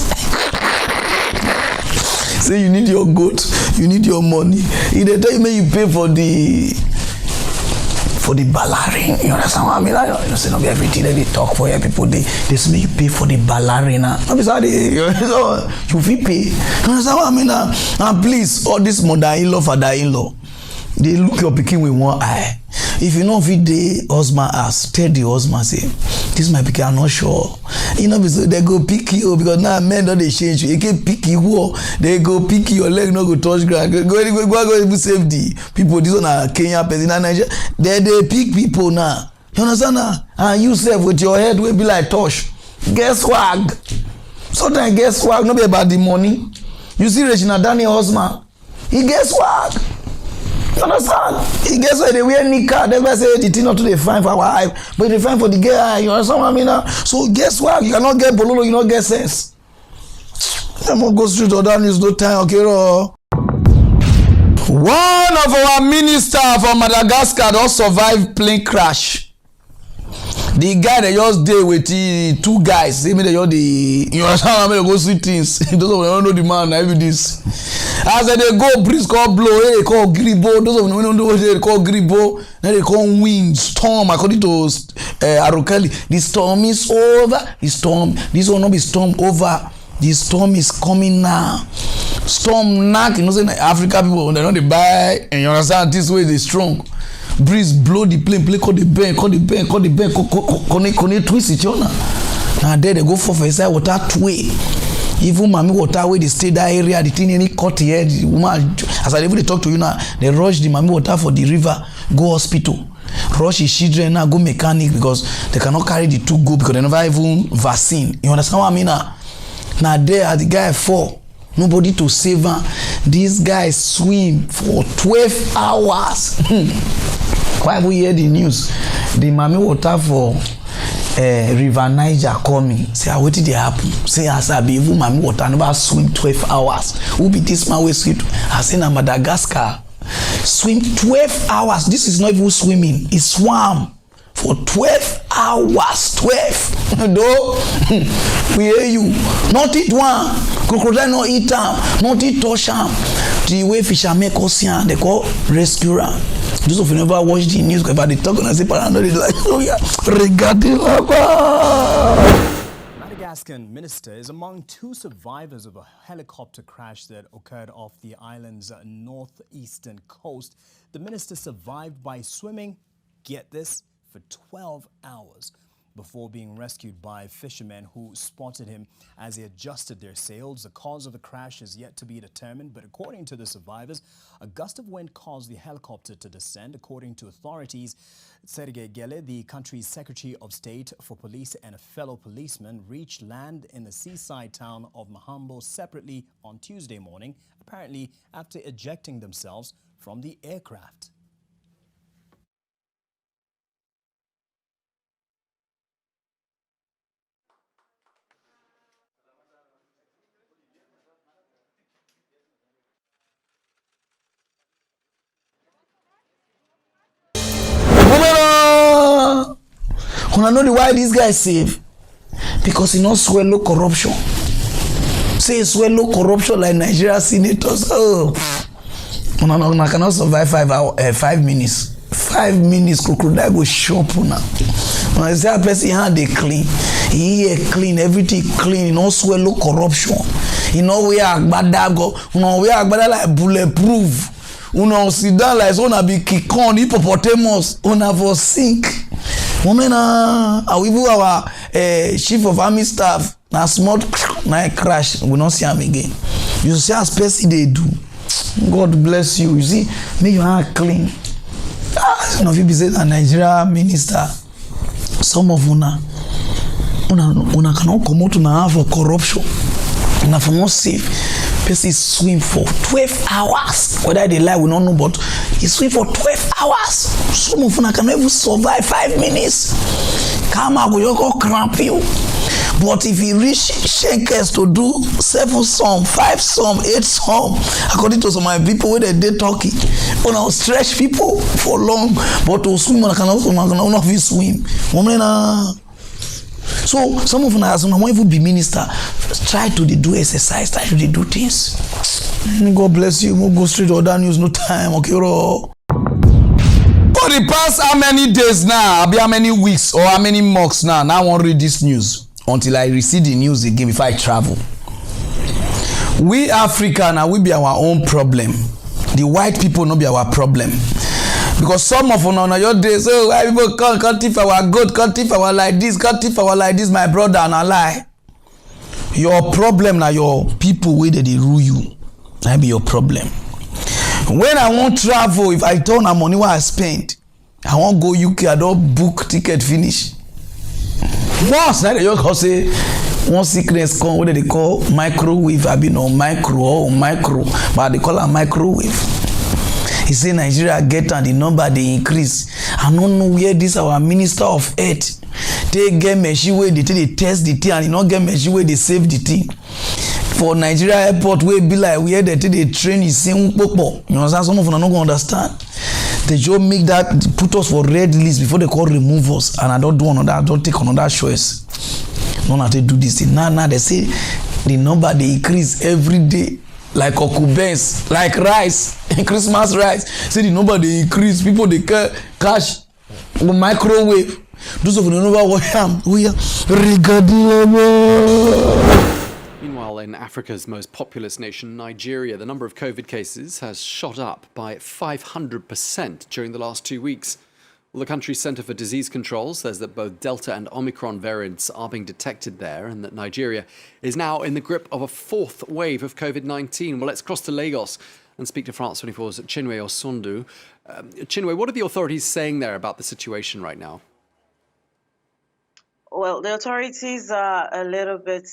S4: Say you need your goat, you need your money. If they tell you, may you pay for the ballerina. You understand what I mean? You know, say not be everything that they talk for here. People they say you pay for the ballerina. I'm sorry, you feel pay. You understand what I mean? And please, all this mother-in-law, father-in-law, they look your pikin with one eye. If you know if the husband ask, tell the husband say, this my pikin, I'm not sure. You know, so they go pick you because now men don't they change you. You can pick you, they go pick your leg, no go touch ground. Go save the people. This one are Kenya, President Nigeria. They pick people now. You understand now? And you self with your head will be like touch. Guess swag. Sometimes guess swag, not be about the money. You see Regina Daniel husband, he gets swag. You understand? He gets why they wear nika. They say the thing not to they fine for our eye, but they fine for the girl. You understand what I mean? So guess what? You cannot get bololo, you not get sense. I'm gonna go straight to that news, no time, okay? One of our ministers from Madagascar don't survive plane crash. The guy that just dey with the two guys, say me they just you understand how I go see things. Those of them don't know the man, I do this. As they go, breeze call blow, they call gribo. Those of them don't know what they call gribo. Then they call wind, storm. According to Arukeli, the storm is over. The storm, this will not be storm over. The storm is coming now. Storm knock, you know, say Africa people, they know they buy, and you understand this way they strong. Breeze blow the plane call the bend, twist it, you know. Now there they go for inside water way. Even mommy water way they stay that area, the thing any cut here, the woman as I even they talk to you now, they rush the mommy water for the river, go hospital. Rush his children now, go mechanic because they cannot carry the two go because they never even vaccine. You understand what I mean now? Now there the guy fall. Nobody to save him. This guy swim for 12 hours. Why we hear the news? The mommy water for River Niger coming. Say, what did they happen? Say, as I be even mommy water never swim 12 hours. Who be this man we swim? I say, na Madagascar. Swim 12 hours. This is not even swimming. He swam for 12 hours. 12. No, we hear you. Not eat one. Crocodile not eat them. Not eat touch them. The way fishermen call sian, they call rescue them. Those of you never watch the news, if they talk and I say Pararan, they like, oh yeah, regarding
S11: Madagascan minister is among two survivors of a helicopter crash that occurred off the island's northeastern coast. The minister survived by swimming, get this, for 12 hours before being rescued by fishermen who spotted him as he adjusted their sails. The cause of the crash is yet to be determined, but according to the survivors, a gust of wind caused the helicopter to descend. According to authorities, Sergei Gele, the country's Secretary of State for Police and a fellow policeman, reached land in the seaside town of Mahambo separately on Tuesday morning, apparently after ejecting themselves from the aircraft.
S4: Una know the why this guy safe? Because he not swallow corruption. Say swallow corruption like Nigeria senators. Oh, una cannot survive 5 minutes. 5 minutes, crocodile go shop now. When I say a person hand they clean, he clean, everything clean, he no swallow corruption. He know where agbada go, you know where agbada like bulletproof. Una sit down like so na be kikon hippopotamus, una for sink. Women even our chief of army staff na small na crash, we not see him again. You see as person they do. God bless you. You see, make your hand clean. Some of you be saying a Nigeria minister. Some of una cannot come out una for corruption. Una for not safe. Person swim for 12 hours. Whether they lie, we don't know, but he swim for 12 hours. Some of una cannot even survive 5 minutes. Come out, you go cramp you. But if he reach Shenkers to do 7 some, 5 some, 8 some, according to some of my people where they talking, una stretch people for long, but to swim una cannot swim. So some of us won't even be minister. Try to do exercise, try to do things. God bless you. We'll go straight to other news, no time. Okay, bro. For the past how many days now, how many weeks or how many months now, I won't read this news until I receive the news again before I travel. We Africa now, we be our own problem. The white people not be our problem. Because some of us on your days, oh, white people can't thief our goat, can't thief our like this, can't thief our like this, my brother, and I lie. Your problem now, your people where they rule you. That be your problem. When I want travel, if I turn the money what I spend, I want go UK, I don't book ticket finish. Once like you can say one sickness come what they call microwave. I be no micro, but they call it microwave. He say Nigeria get and the number they increase. I don't know where this our minister of health they get machine where they test the thing and you not get machine where they save the thing. For Nigeria airport where be like where they train is same popo. You understand? Some of them not gonna understand. They just make that put us for red list before they call remove us, and I don't do another. I don't take another choice. None of they do this thing. Now they say the number they increase every day, like occupants, like rice, Christmas rice. Say the number they increase. People they cash microwave. Those of you know what we are regarding.
S15: Meanwhile, in Africa's most populous nation, Nigeria, the number of COVID cases has shot up by 500% during the last 2 weeks. Well, the country's Centre for Disease Control says that both Delta and Omicron variants are being detected there and that Nigeria is now in the grip of a 4th wave of COVID-19. Well, let's cross to Lagos and speak to France 24's Chinwe Osundu. Chinwe, what are the authorities saying there about the situation right now?
S16: Well, the authorities are a little bit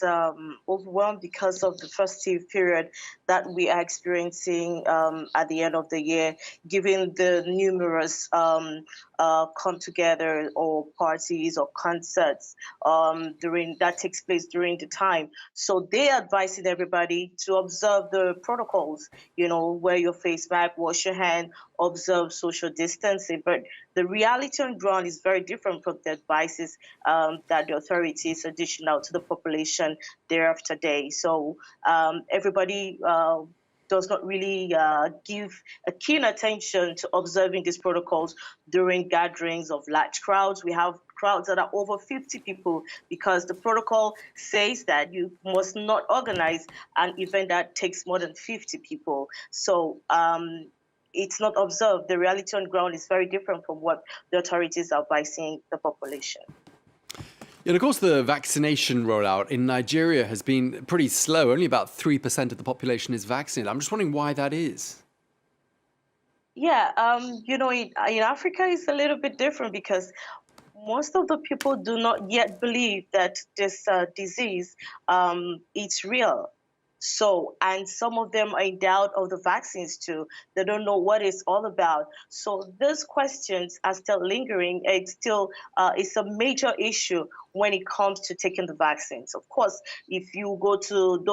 S16: overwhelmed because of the festive period that we are experiencing at the end of the year, given the numerous come together or parties or concerts that takes place during the time. So they are advising everybody to observe the protocols, wear your face mask, wash your hand, observe social distancing. But the reality on ground is very different from the advices that the authorities are dishing out to the population day after day. So everybody does not really give a keen attention to observing these protocols during gatherings of large crowds. We have crowds that are over 50 people because the protocol says that you must not organize an event that takes more than 50 people. So it's not observed. The reality on ground is very different from what the authorities are advising the population.
S15: And of course, the vaccination rollout in Nigeria has been pretty slow. Only about 3% of the population is vaccinated. I'm just wondering why that is.
S16: Yeah, in Africa, it's a little bit different because most of the people do not yet believe that this disease it's real. So, and some of them are in doubt of the vaccines too. They don't know what it's all about. So these questions are still lingering. It's a major issue when it comes to taking the vaccines. Of course, if you go to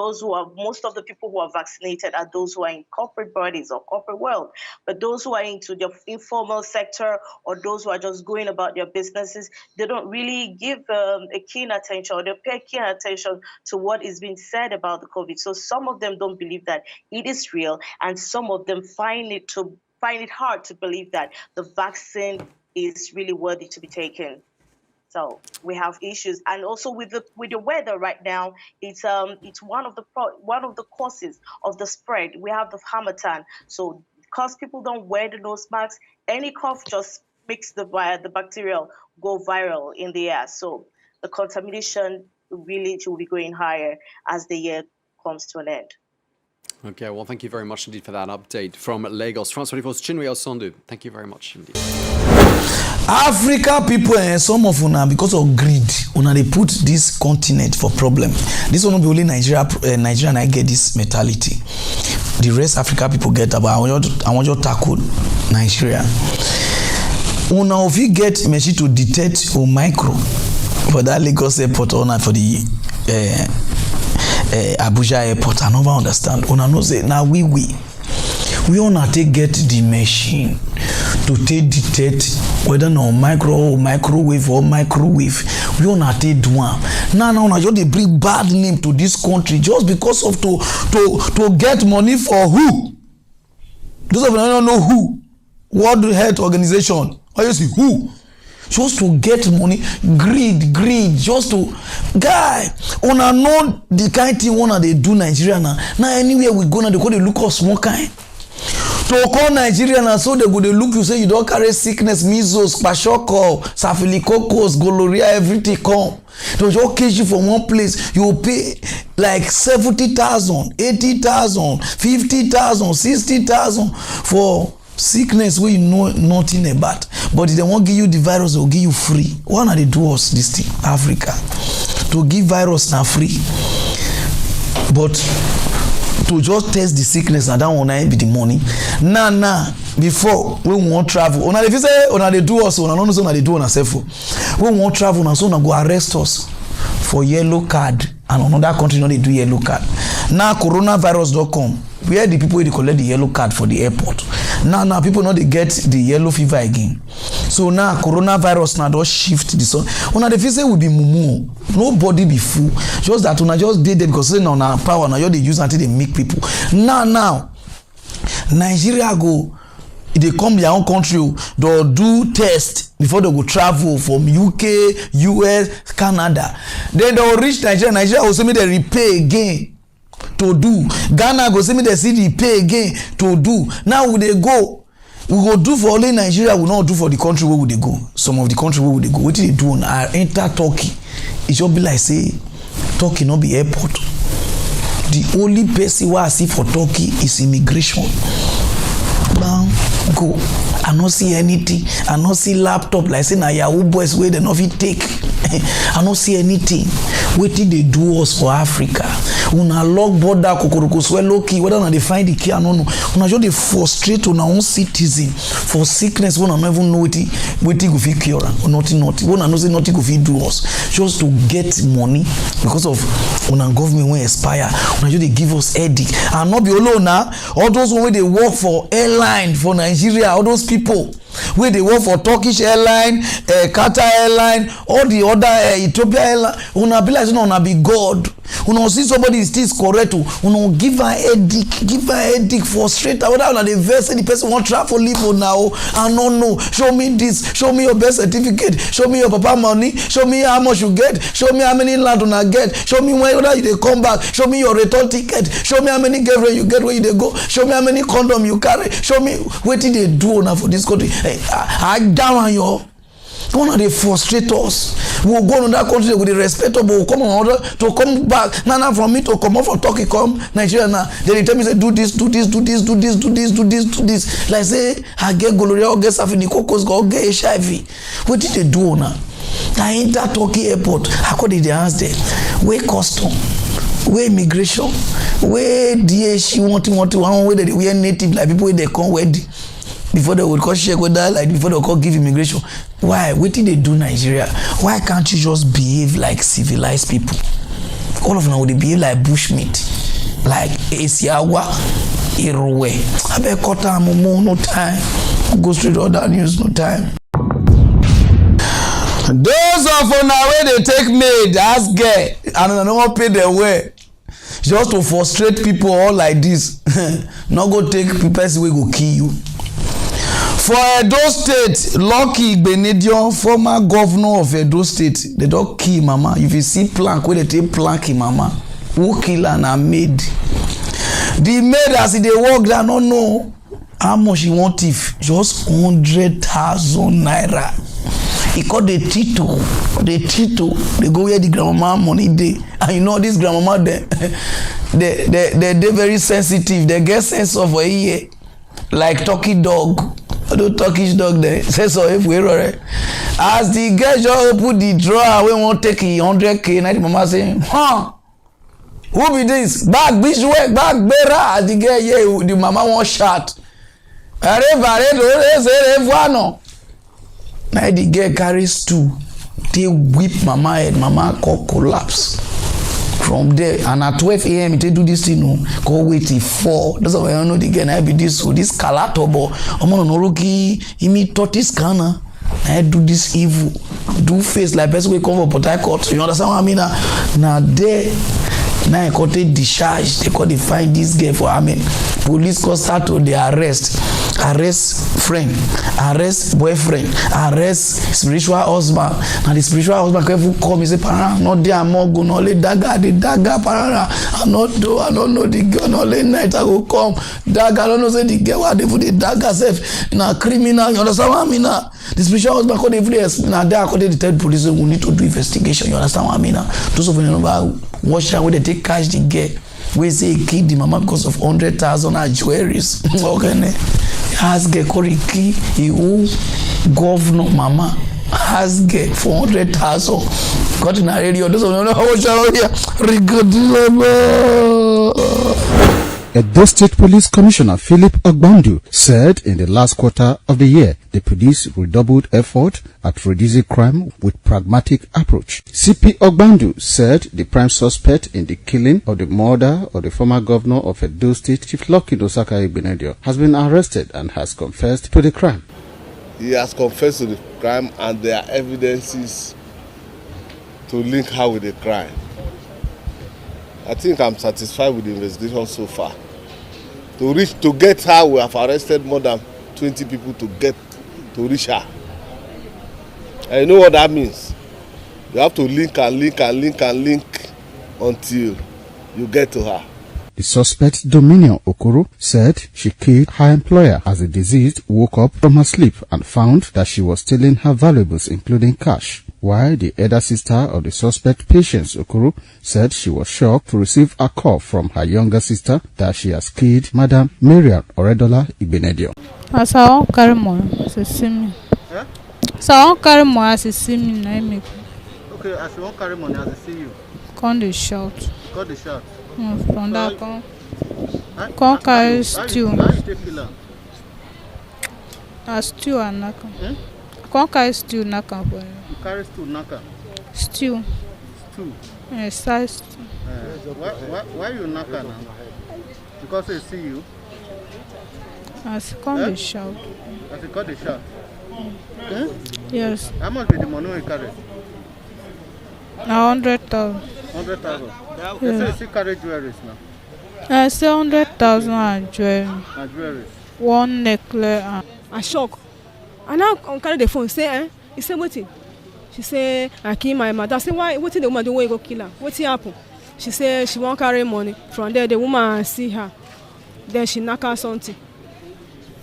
S16: most of the people who are vaccinated are those who are in corporate bodies or corporate world. But those who are into the informal sector or those who are just going about their businesses, they don't really give a keen attention, or they pay keen attention to what is being said about the COVID. So some of them don't believe that it is real, and some of them find it hard to believe that the vaccine is really worthy to be taken. So we have issues, and also with the weather right now, it's one of the causes of the spread. We have the harmattan, so because people don't wear the nose masks, any cough just makes the bacteria go viral in the air. So the contamination really will be going higher as the year comes to an end.
S15: Okay, well, thank you very much indeed for that update from Lagos. France 24's Chinwe Osondu, thank you very much indeed.
S4: Africa people and some of una, because of greed, una they put this continent for problem. This will not be only Nigeria and I get this mentality. The rest Africa people get about. I want you to tackle Nigeria. Una if you get machine to detect or micro for that Lagos airport or for the Abuja airport, I never understand. Una know say now we wanna take get the machine to take detect whether no microwave or microwave. We wanna take one. Now just they bring bad name to this country just because of to get money for who? Those of you don't know who. World Health Organization. Or you see who? Just to get money, greed, just to guy. Una know the kind thing one they do Nigeria now. Now anywhere we go now, they look us one kind. To call Nigeria now, so they go they look you say you don't carry sickness, measles, kwashiorkor, staphylococcus, gonorrhea, everything come. To just catch you from one place, you pay like 70,000, 80,000, 50,000, 60,000 for sickness where you know nothing about. But if they won't give you the virus, they'll give you free. Why not they do us this thing, Africa? To give virus now free. But to just test the sickness and that one be the money. Nah. Before we won't travel. Una if you say una they do us, una no know they do on ourselves. We won't travel, na so una go arrest us for yellow card. And another country no they do yellow card. Now coronavirus don't come. Where the people they collect the yellow card for the airport. Now people know they get the yellow fever again. So now coronavirus now don't shift the sun. Una the say will be mumu. Nobody be fool. Just that una just did them because say now na power now they use until they make people. Now Nigeria go. They come their own country, they'll do test before they go travel from UK, US, Canada. Then they'll reach Nigeria. Nigeria will say me they repay again to do. Ghana go say me they see the pay again to do. Now will they go? We go do for only Nigeria, we not do for the country where would they go. Some of the country where would they go. What did they do? Enter Turkey. It should be like say Turkey not be airport. The only person where I see for Turkey is immigration. Go. I don't see anything. I don't see laptop like say na Yahoo boys where they not fit take. I don't see anything. What did they do us for Africa? Una lock border kokoroko swallow key whether na they find the key I don't know. Una just they frustrate on our own citizen for sickness when I not even know wetin go fit cure or nothing. When I know say nothing go fit do us just to get money because of una government when expire. Una just they give us headache and not be alone now. All those where they work for airline for Nigeria, all those people where they work for Turkish airline, Qatar airline, all the other Ethiopia airline, una be like una be God. Una see somebody is still correct, una give her headache, frustrate her. Whether they verse the person want travel leave now, I don't know. Show me this, show me your birth certificate, show me your papa money, show me how much you get, show me how many land una get, show me whether you come back, show me your return ticket, show me how many girlfriend you get where you go, show me how many condom you carry, show me what did they do now for this country. Hey, I down on you. One of they frustrate us. We'll go to that country with the respect of we'll come on order to come back. Now from me to come out from Turkey, come Nigeria now. Then they tell me say do this. Like say I get gonorrhea, I get staphylococcus, I get HIV. What did they do now? I enter Turkey airport. How could they ask them? Where custom? where immigration, where she want one way that they wear native like people they come wedding before they would call check whether like before they call give immigration. Why? What did they do Nigeria? Why can't you just behave like civilized people? All of them would behave like bushmeat, like Esiawa, Irowe. I bet Kota Momo, no time. Go straight to other news, no time. Those of una wey dey take maid as girl and una no wan pay their way just to frustrate people all like this. No go take person wey go kill you. For Edo State, Lucky Benedion, former governor of Edo State, they don kill mama. If you see plank wey dey take plank im mama, who kill her na maid. The maid as e dey work there no know how much he want thief, just 100,000 naira. He called the Tito, they go where the grandmama money dey. And you know this grandmama they very sensitive, they get sense of a year, like turkey dog. The Turkish dog there, sense of if we're right. As the girl just put the drawer, we won't take 100K, now the mama saying, who be this? Back, bitch, work, back, better. As the girl, yeah, the mama won't shout. Now the girl carries two. They whip mama head. Mama call collapse. From there, and at 12 a.m. they do this thing. Go wait till 4. That's why I know the girl. I be this calatobo. I'm on Oroki. Imi tortoise scanner. I do this evil. Do face like person we come for Port Harcourt. You understand what I mean? Now there. Now I got a discharge. They got to find this girl for police call start to the arrest friend, arrest boyfriend, arrest spiritual husband. Now the spiritual husband can come and say, Pararan, not there, I'm not going to let dagger, the dagger, Pararan. I don't know the girl, not late night I will come. Dagger, I don't know say the girl, what they put the dagger safe. Now criminal, you understand what I mean? Now the spiritual husband called the police. Now there I called the third police. We need to do investigation. You understand what I mean? Now those of you know watch out where they take cash the girl. We say he killed the mama because of 100,000 jewelries. Okay, ask get Koriki, who governor mama ask get 400,000. Got in a radio. Those of you know how
S7: Edo State Police Commissioner Philip Ogbandu said in the last quarter of the year, the police redoubled effort at reducing crime with pragmatic approach. CP Ogbandu said the prime suspect in the killing of the murder of the former governor of Edo State, Chief Lucky Dosaka Igbenedion, has been arrested and has confessed to the crime.
S17: He has confessed to the crime and there are evidences to link her with the crime. I think I'm satisfied with the investigation so far. To get her, we have arrested more than 20 people to reach her. And you know what that means? You have to link until you get to her.
S7: The suspect, Dominion Okoro, said she killed her employer as the deceased woke up from her sleep and found that she was stealing her valuables, including cash. While the elder sister of the suspect, Patience Okoro, said she was shocked to receive a call from her younger sister that she has killed Madam Marian Oredola Igbenedion.
S18: As I won't carry more, so see me. So I won't carry more as I see me.
S19: Okay, as you won't carry money as I see you.
S18: Come the shot.
S19: Cut the shot.
S18: From that come carry stew.
S19: How you take kill her?
S18: A stew and naka. Come carry stew naka for you.
S19: You carry stew naka?
S18: Stew.
S19: Stew?
S18: Yes, size stew.
S19: Why you naka now? Because they see you?
S18: As come the shot.
S19: As you cut the shot?
S18: Yes.
S19: How much be the money you carry?
S18: 100,000.
S19: 100,000.
S18: Yeah.
S19: You say you still carry jewelries now?
S18: I say 100,000 and jewelry.
S19: And jewelries?
S18: One necklace.
S20: I shock. And now I carry the phone. Say, he said, waiting. She say, I kill my mother. I say, why? What did the woman do when you go kill her? What happened? She say she won't carry money. From there, the woman see her. Then she knock her something.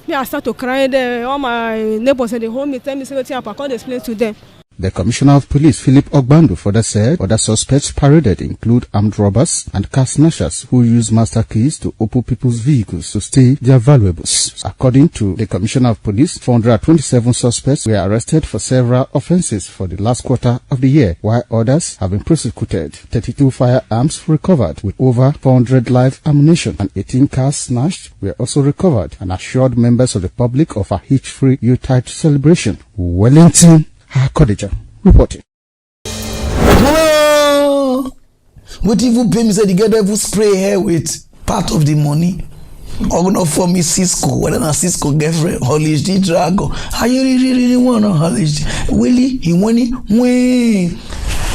S20: Me, I start to cry there. All my neighbors and they hold me, tell me, say, what happened? I can't explain to them.
S21: The Commissioner of Police, Philip Ogbando, further said other suspects paraded include armed robbers and car snatchers who use master keys to open people's vehicles to steal their valuables. According to the Commissioner of Police, 427 suspects were arrested for several offences for the last quarter of the year, while others have been prosecuted. 32 firearms recovered with over 400 live ammunition and 18 cars snatched were also recovered and assured members of the public of a hitch-free Yuletide celebration. Wellington Hakodija reporting.
S4: What if you pay me say the girl devil spray hair with part of the money? Or not for me Cisco, whether not Cisco girlfriend, Hollis the Drago. How you really want to Hollis? Willie, he want it when?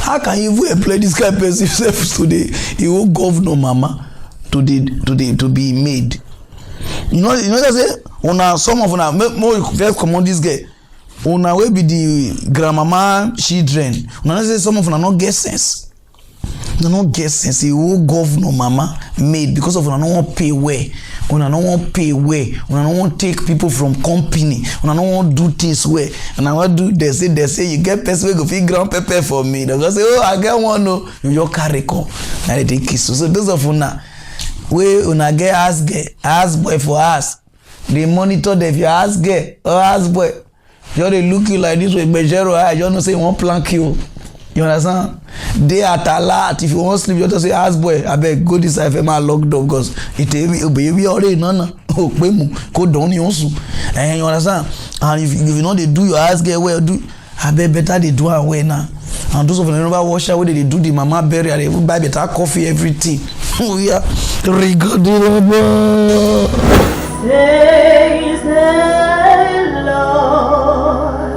S4: How can you play this guy himself today? He will governor mama to be made. You know that say on some of una more first come on this guy. Una will be the grandmama children. Una say some of una not get sense. Una not get sense. He will governor mama made because of una no want pay way. Una no want pay way. Una no want take people from company. Una no want do things way. And I want do they say you get person wey go fit ground pepper for me. They go say oh I get one no. You just carry come. Now they take kiss. So those of una wey una get ask boy for us. They monitor them if you ask girl or ask boy. You they look you like this with Bejero eye. You don't say one plank you. You understand? They at alert. If you want sleep, you just say ask boy. I beg go this side. I'm locked up because it baby already nana. Oh, go down you also. And you understand? And if you know they do your ask girl well do. I bet better they do away now. And those of them never wash away. They do the mama burial. They will buy better coffee everything. Oh yeah, regarding
S22: Praise the Lord,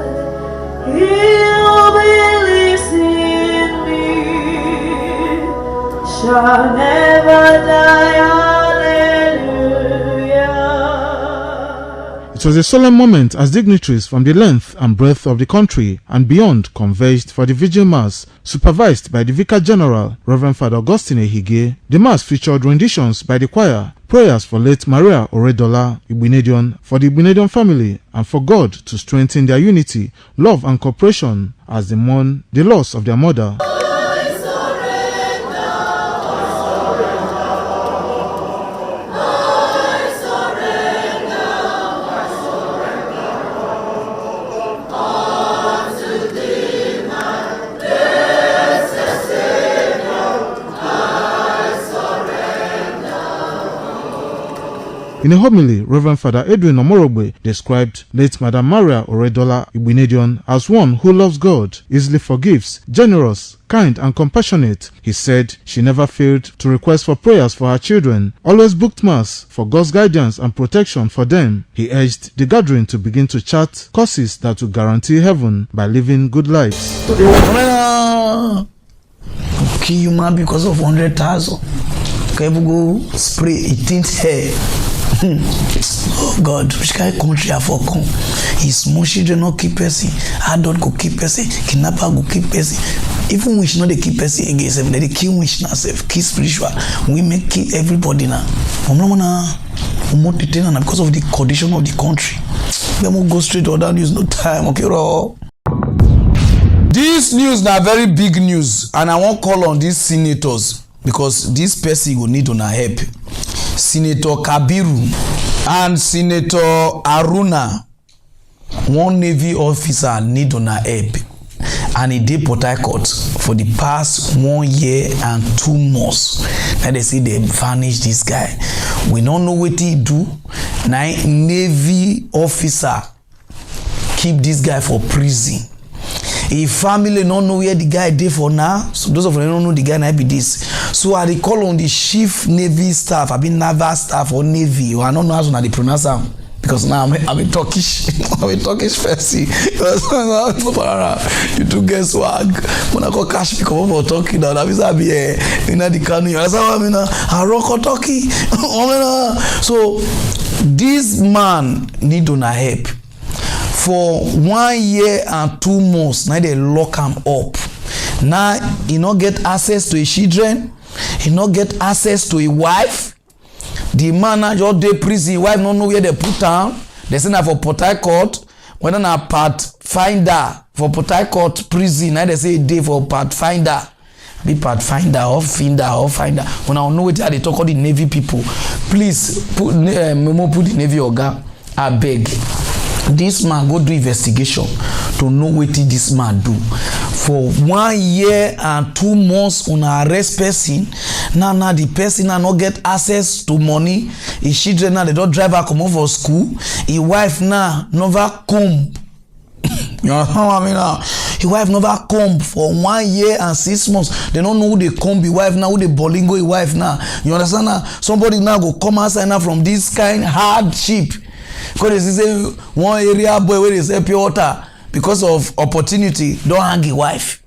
S22: He'll believes in me, shall never die, hallelujah.
S23: It was a solemn moment as dignitaries from the length and breadth of the country and beyond converged for the Vigil Mass, supervised by the Vicar General, Reverend Father Augustine Ehige. The Mass featured renditions by the choir, prayers for late Maria Oredola Igbinedion, for the Igbinedion family, and for God to strengthen their unity, love and cooperation as they mourn the loss of their mother. In a homily, Reverend Father Edwin Omorogbe described late Madam Maria Oredola Igbinedion as one who loves God, easily forgives, generous, kind and compassionate. He said she never failed to request for prayers for her children, always booked Mass for God's guidance and protection for them. He urged the gathering to begin to chart courses that will guarantee heaven by living good lives.
S4: Kill you man because of 100,000. Can you go spray 18th hair? Oh God, which kind of country I for come? His small children not keep person, adult go keep person, kidnapper go keep person. Even wish not they keep person against them, they kill wish now self, kill spiritual. We make kill everybody now. Because of the condition of the country. We won't go straight or down. Use no time, okay, bro. This news now very big news, and I won't call on these senators because this person will need on a help. Senator Kabiru and Senator Aruna, one Navy officer need on a help, and he did Port Harcourt for the past 1 year and 2 months. Now they say they vanish this guy. We don't know what he do. Now Navy officer keep this guy for prison. If family don't know where the guy did for now, so those of them don't know the guy now be this. So I call on the chief Navy staff, I mean naval staff or Navy, or I don't know how to pronounce them. Because now I'm a Turkish, I'm a Turkish person. You do get swag. When I go cash pick up for Turkey now, that means I be in the canoe. That's how I mean, I rock Turkey. So this man need on a help. For 1 year and 2 months, now they lock him up. Now he not get access to his children. He not get access to his wife. The man now just dey prison. Wife don't know where they put him. They send her for Port Harcourt. Whether na pathfinder for Port Harcourt prison. Now they say a day for pathfinder. Be pathfinder or finder or finder. When I know what they talk about the Navy people, please put the Navy oga. I beg. This man go do investigation to know what this man do. For 1 year and 2 months on arrest person. Now the person now not get access to money. His children now they don't drive her come over for school. His wife now never come. You know what I mean now? His wife never come for 1 year and 6 months. They don't know who they come. His wife now, who they bolingo his wife now. You understand now? Somebody now go come outside now from this kind hardship. Because they say one area boy where they say pure water because of opportunity don't hang his wife.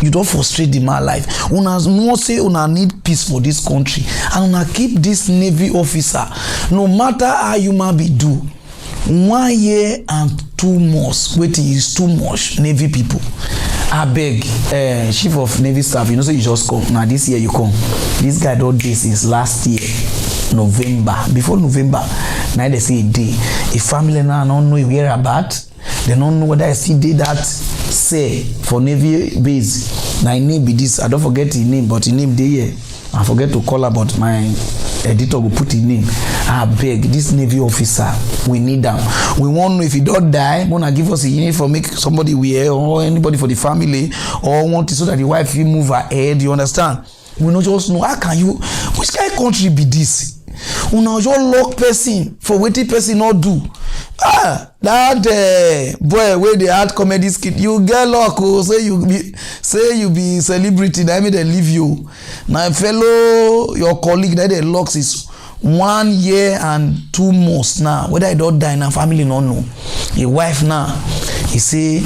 S4: You don't frustrate the man life. Una no say una need peace for this country and una keep this Navy officer no matter how you might be do. 1 year and 2 months waiting is too much. Navy people, I beg, chief of Navy staff, you know, so you just come now. This year you come. This guy don't do since last year November. Before November now they say a day a family now don't know where about. They don't know whether I see did that say for Navy base. Now name be this. I don't forget his name, but his name day here. I forget to call about my editor will put his name. I beg this Navy officer, we need them. We want to know if he don't die, wanna give us a unit for make somebody wear or anybody for the family or want it so that the wife will move ahead. You understand? We not just know how can you which kind of country be this? We not just lock person for what the person not do. That boy where they had comedy skit, you get luck. Oh, say you be celebrity. That mean they leave you. Now fellow your colleague that they locks is 1 year and 2 months now. Whether I don't die now, family no know. Your wife now, he say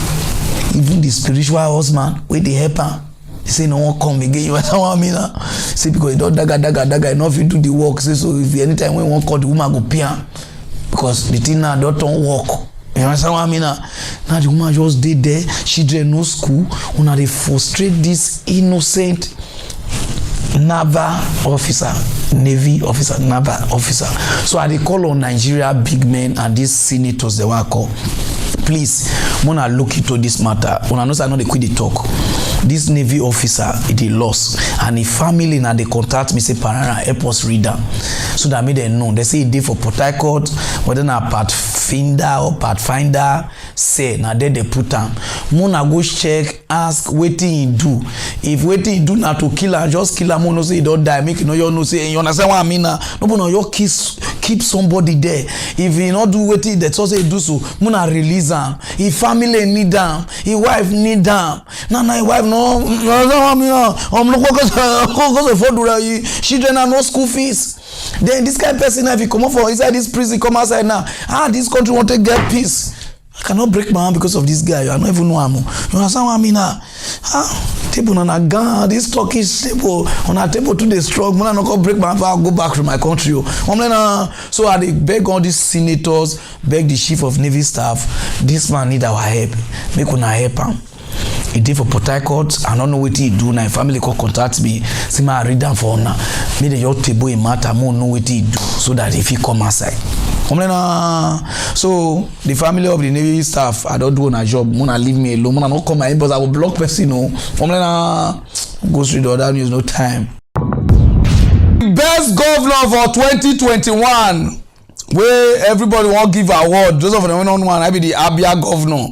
S4: even the spiritual husband where they help her. He say no one come again. You understand what I mean? Say because he don't daga enough you do the work. Say so if anytime when one call the woman go pay her. Because the thing now don't work. You understand what I mean? Now the woman just did there. Children no school. Una they frustrate this innocent naval officer, Navy officer, naval officer. So I they call on Nigeria big men and these senators they want call. Please, wanna look into this matter. Una know say I know they quit the talk. This Navy officer, they lost, and the family now they contact me say Pararan help us read them, so that made them know. They say a day for Port Harcourt, whether na pathfinder or pathfinder say now there they put them. Mona go check, ask waiting he do. If waiting he do now to kill her, just kill her. Mona say he don't die. Make you know you know say you understand what I mean now. No, no, you keep somebody there. If he not do waiting, that's also he do so. Mona release him. His family need them. His wife need them. Now his wife. No, children are no school fees. Then this kind of person, if he come up for inside this prison, come outside now. This country want to get peace. I cannot break my hand because of this guy. I don't even know him. You understand what I mean now? Table on a gun, this Turkish table on a table to the strong. I'm not gonna break my hand. I'll go back to my country. So I beg all these senators, beg the chief of Navy staff. This man need our help. Make una help him. He did for Port Harcourt. I don't know what he do now. Family call contact me. See my read down for now. Maybe your table in matter more know what he do so that if he come outside. So the family of the Navy staff, I don't do a job. Mona leave me alone. Mona not come my inbox. I will block person. No. Go straight to other news. No time. Best governor for 2021. Where everybody won't give award. Those of them on one, I be the Abia governor.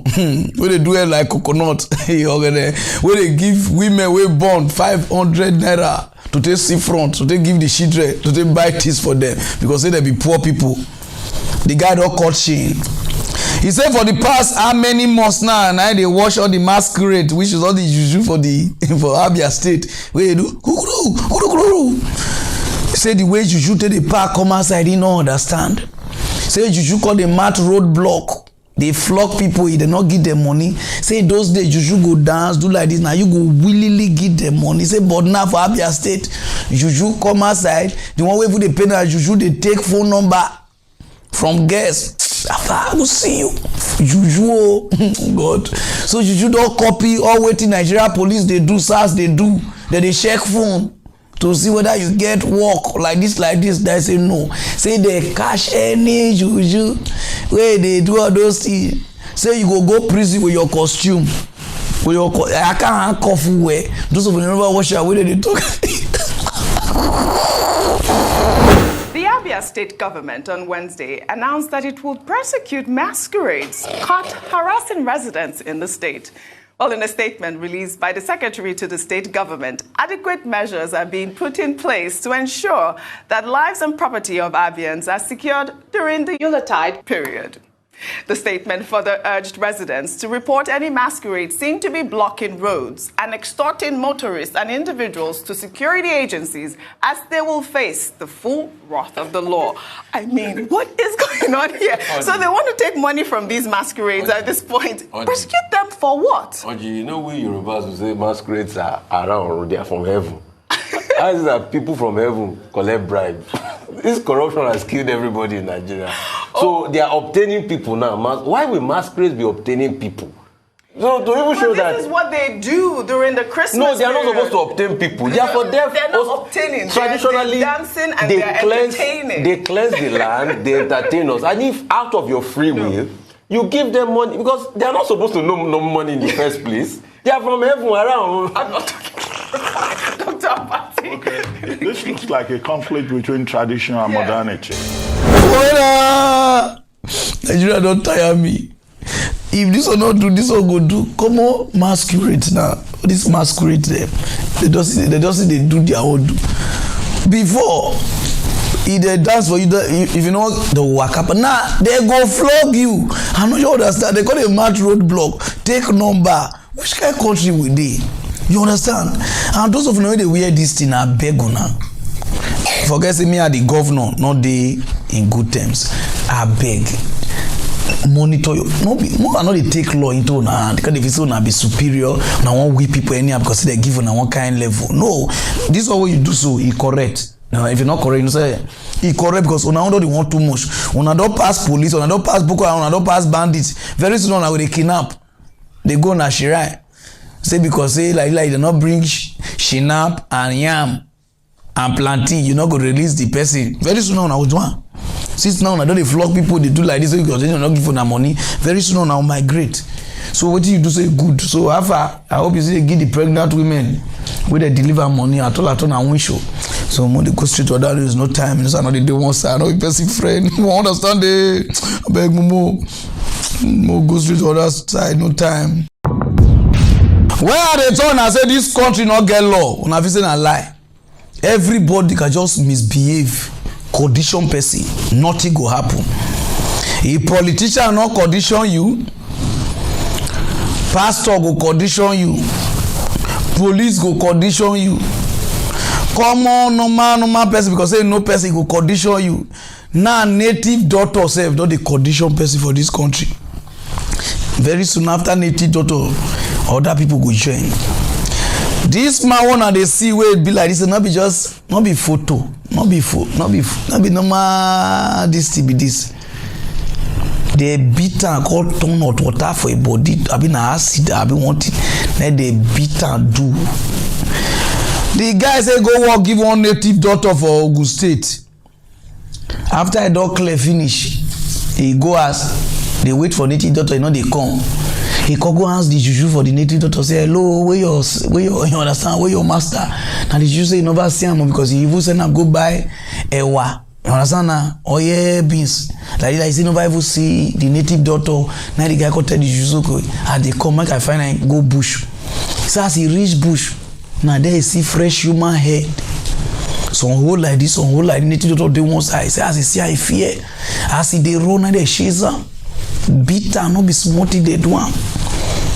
S4: Where they do it like coconut. Where they give women we born 500 naira to take see front, to take give the children, to take buy things for them because they be poor people. The guy don't cut shame. He said for the past how many months now, and I they wash all the masquerade, which is all the juju for Abia State. Where they do say the way Juju take the park come outside, he don't understand. Say Juju call the mat roadblock. They flock people, they not give them money. Say those days Juju go dance, do like this. Now you go willingly give them money. Say but now for Abia State, Juju come outside. The one way for the pay now Juju they take phone number from guests. I will see you. Juju, oh God. So Juju don't copy all waiting Nigeria police they do, SARS they do. They check phone to see whether you get work like this. They say no. Say they cash any Juju where they do all those things. say you go prison with your costume. With your I can't handcuff you where. Those of you never watch your way they talk.
S1: The Abia state government on Wednesday announced that it will prosecute masquerades caught harassing residents in the state. Well, in a statement released by the secretary to the state government, adequate measures are being put in place to ensure that lives and property of Abians are secured during the Yuletide period. The statement further urged residents to report any masquerades seen to be blocking roads and extorting motorists and individuals to security agencies, as they will face the full wrath of the law. I mean, what is going on here? So they want to take money from these masquerades at this point. Prosecute them for what?
S2: Oji, you know we Yorubas will say masquerades are around, they are from heaven. As that people from heaven collect bribes. This corruption has killed everybody in Nigeria. So they are obtaining people now. Why will masquerades be obtaining people? So to even show that
S1: this is what they do during the Christmas.
S2: No, they are not
S1: period.
S2: supposed to obtain people. They are for them.
S1: They're not obtaining.
S2: Traditionally,
S1: they're dancing and they're entertaining.
S2: They cleanse the land, they entertain us. And if out of your free will, you give them money, because they are not supposed to know no money in the first place. They are from heaven around.
S1: I'm not talking. Dr. Abati.
S3: Okay. This looks like a conflict between tradition and modernity.
S4: Nigeria don't tire me. If this one not do, this one go do. Come on, masquerade now. This masquerade them. They just say they do their own do. Before, if they dance for you, if you know the waka, but now they go flog you. I know you understand. They call it a mad roadblock. Take number. Which kind of country we dey? You understand? And those of you know they wear this thing, I beg you now. Forget say me are the governor, not they in good terms. I beg. Monitor you. No, I know they take law into na hand because if you say na be superior, na one weak people anyhow because they give na one kind level. No, this is what you do so e correct. Now if you not correct, you say e correct because una don't want too much. Una don't pass police, una don't pass Boko Haram, una don't pass bandits. Very soon una will they kidnap. They go na Shirai. Say because say like they not bring shinap and yam and plantain, you not go release the person. Very soon now do one. Since now don't they flog people, they do like this because they not give them money. Very soon now migrate. So what do you do say good? So after I hope you see they give the pregnant women where they deliver money at all and win show. So when they go straight to that, there is no time. It's not the one side, no person friend. You understand the beg more go straight to other side, no time. Where are they turn and say this country not get law? Una fit say na lie. Everybody can just misbehave, condition person, nothing go happen. A politician not condition you, pastor go condition you, police go condition you. Common normal person because say no person go condition you. Now native doctor self don dey condition person for this country. Very soon after native doctor, other people go join. This man wanna they see where it be like this, not be just not be photo, not be normal this to be this. They beat and call turn hot water for a body. I been acid, I been wanting. Then they beat and do. The guy say go work give one native daughter for Ogun State. After I don clear finish, he go ask. They wait for native daughter, you know they come. He can go ask the juju for the native doctor, say, hello, where your you understand, where your master? And the juju say, you never see him because he even send him go buy ewa. You understand now? Oh yeah, beans. Like he say, never even see the native doctor. Now the guy go tell the juju, and they come, make I find him go bush. So as he reach bush, now there he see fresh human head. Some hole like this, some hole like native doctor, they one side. Say as he see, I fear. As he they run, and they chase him. Bitter, no be smarty, they do am.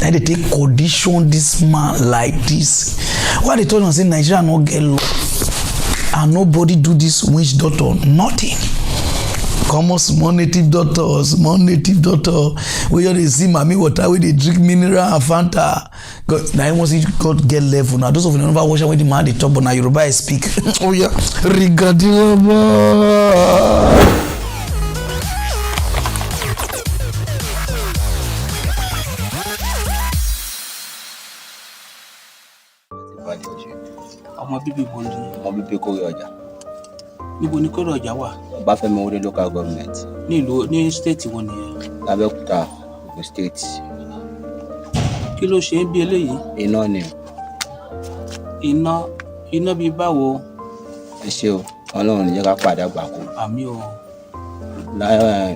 S4: Then they take condition this man like this. Why they told us say Nigeria no get law and nobody do this witch doctor? Nothing. Come on, small native doctor. Where they see mommy water, where they drink mineral and Fanta. Now once it God get level. Now those of you never watch when the man they talk, but now Yoruba speak. Oh yeah, regarding
S24: ọmọ bíbí bo ni ọmọ bíbí Kórè Ọjà níbo ni Kórè Ọjà wà Ọbáfẹ́mi Awólọ́wọ̀ local government ní ìlú ní state wo ni Abẹ́òkúta Ogun State.
S19: Kí ló ṣe ń bí eléyìí?
S24: Iná ni.
S19: Iná bíi báwo?
S24: Ẹ ṣé o, Ọlọ́run ní jẹ́ ká padà gbàkó.
S19: Àmín o.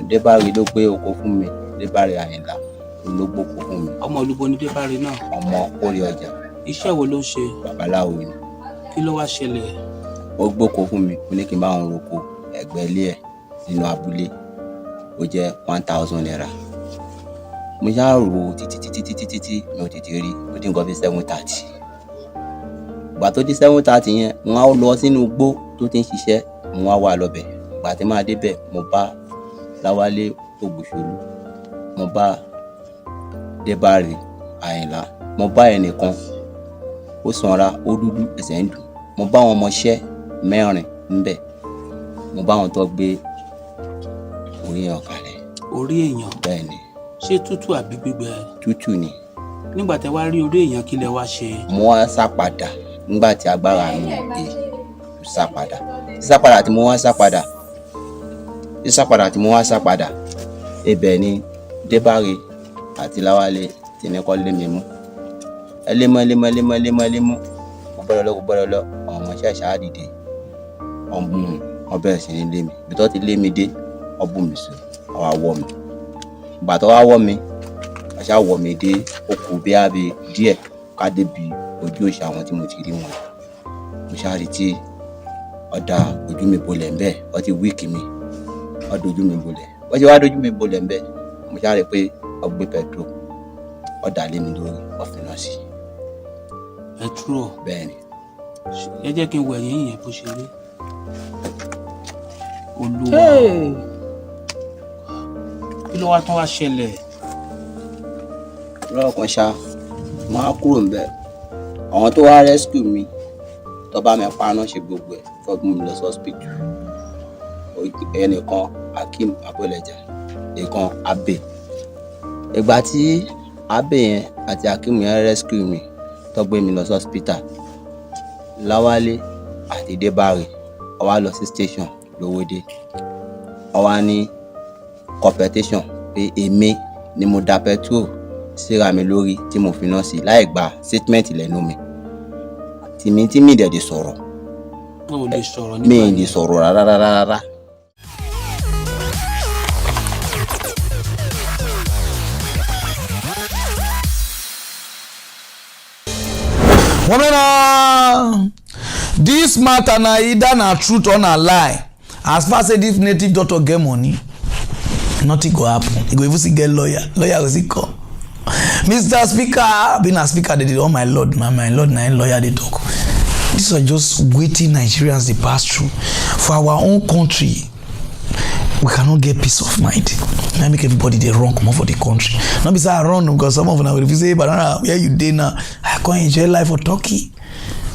S24: Débárí ló gbé oko fún mi, Débárí Àyìnlá ló gbóko fún mi.
S19: Ọmọ olúbo ni Débárí náà?
S24: Ọmọ Kórè ọjà.
S19: Iṣẹ́ wo ló ń ṣe?
S24: Babaláwo ni.
S19: Kí ló wá ṣẹlẹ̀?
S24: Ó gbóko fún mi, ó ní kí n bá òun roko ẹ̀gbẹ́ ilé ẹ̀ nínú abúlé. Ó jẹ́ 1,000 naira. Mo ṣáà rò títí mi ò tètè rí, ó dín nǹkan bí 7:30. Ìgbà tó di 7:30 yẹn, wọ́n á lọ sínú igbó tó ti ń ṣiṣẹ́, wọ́n á wà lọ́bẹ̀. Ìgbà tí máa débẹ̀, mo bá Láwálé Ògùṣolú, mo bá Débárí Àyìnlá, mo bá ẹnìkan, ó sanra, ó dúdú, ẹsẹ̀ ń dùn. Mo bá wọn ọmọọṣẹ́ 4 ńbẹ̀. Mo bá wọn tó gbé orí èèyàn kalẹ̀.
S19: Orí èèyàn?
S24: Bẹ́ẹ̀ni.
S19: Ṣé tútù àbí gbígbẹ?
S24: Tútù ni.
S19: Nígbà tẹ́ wá rí orí èèyàn kí lẹ wá ṣe?
S24: Mo wá sá padà nígbà tí agbára mi gbé. Mo sá padà. Sísápadà tí mo wá sá padà. Ibẹ̀ ni Débárí àti Láwálé ti ní kọ́ lé mi mú. Ẹ lé mọ́. Mo gbọ́dọ̀ lọ. Ọmọ ṣẹ̀ṣẹ̀ dìde. Wọ́n bẹ̀rẹ̀ sí ní lé mi. Bí tó ti lé mi dé, wọ́n bù mí sùn. Wọ́n wá wọ́ mi. Ìgbà tó wá wọ́ mi, wọ́n ṣá wọ́ mi dé okùn bí abẹ díẹ̀ ká débi ojú òṣà àwọn tí mo ti rí wọn. Mo ṣá rí tí ọ̀dà ojú mi bolẹ̀ ńbẹ̀, wọ́n ti wíìkì mi. Wọ́n dojú mi bolẹ̀. Wọ́n ṣe wá dojú mi bolẹ̀ ńbẹ̀. Mo ṣá rí pé wọ́n gbé pẹ̀tró. Wọ́n dà lé mi lórí, wọ́n fi náà sí.
S19: Pẹ̀tró?
S24: Bẹ́ẹ̀ni.
S19: Ẹ jẹ́ kí n wẹ̀ yín yẹn bó ṣe rí. Olúwa. Kí ló wá tán wá ṣẹlẹ̀?
S24: Lọ́wọ́ kan ṣá, mo á kúrò ńbẹ̀. Àwọn tó wá rescue mi, tó bá mi paná ṣe gbogbo ẹ̀, tó mú mi lọ sí hospital. Ẹnìkan Akeem Abọ́lẹ̀jà, ìkan Abe. Ìgbà tí Abe yẹn àti Akeem yẹn rescue mi, tó gbé mi lọ sí hospital. Láwálé àti Débárí, ó wá lọ sí station Lówódé. Ó wá ní competition pé èmi ni mo da petrol síra mi lórí tí mo fi náà sí láì gba statement lẹ́nu mi. Tí mi dẹ̀ di sọ̀rọ̀.
S19: O lè sọ̀rọ̀ nípa
S24: mi di sọ̀rọ̀ rárá.
S4: Women, this matter na either na truth or na lie. As far as say this native doctor get money, nothing go happen. He go even see get lawyer go see come. Mr. Speaker, being a speaker, they did all my lord na lawyer they talk. These are just waiting Nigerians they pass through. For our own country, we cannot get peace of mind. I make everybody they run come out for the country. Not be say I run because some of them will say, but where you dey now? I can't enjoy life for Turkey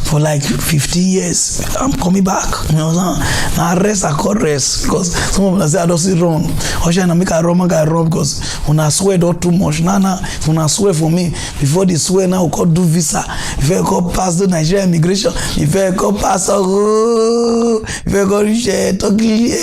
S4: for like 15 years. I'm coming back. You know what I'm saying? Now rest, I can't rest because some of them say I don't see run. Or should I make a run because when I swear not too much. Nah, when I swear for me, before they swear now, we can't do visa. If I go pass the Nigerian immigration, if I go pass, if I go reach Turkey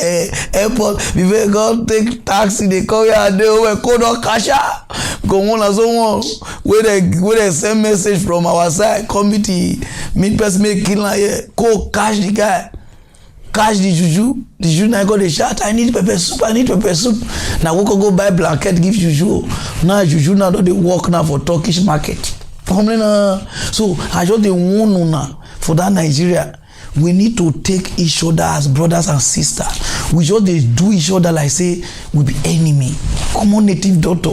S4: airport, if I go take taxi, they come here and they will code on cash out. Because one or someone where they send message from our side committee, meet person make kill here, go catch the guy, catch the juju now go the shout, I need pepper soup. Now we can go buy blanket give juju. Now juju now don't they work now for Turkish market. So I just dey warn now for that Nigeria. We need to take each other as brothers and sisters. We just dey do each other like say we be enemy. Come on, native doctor.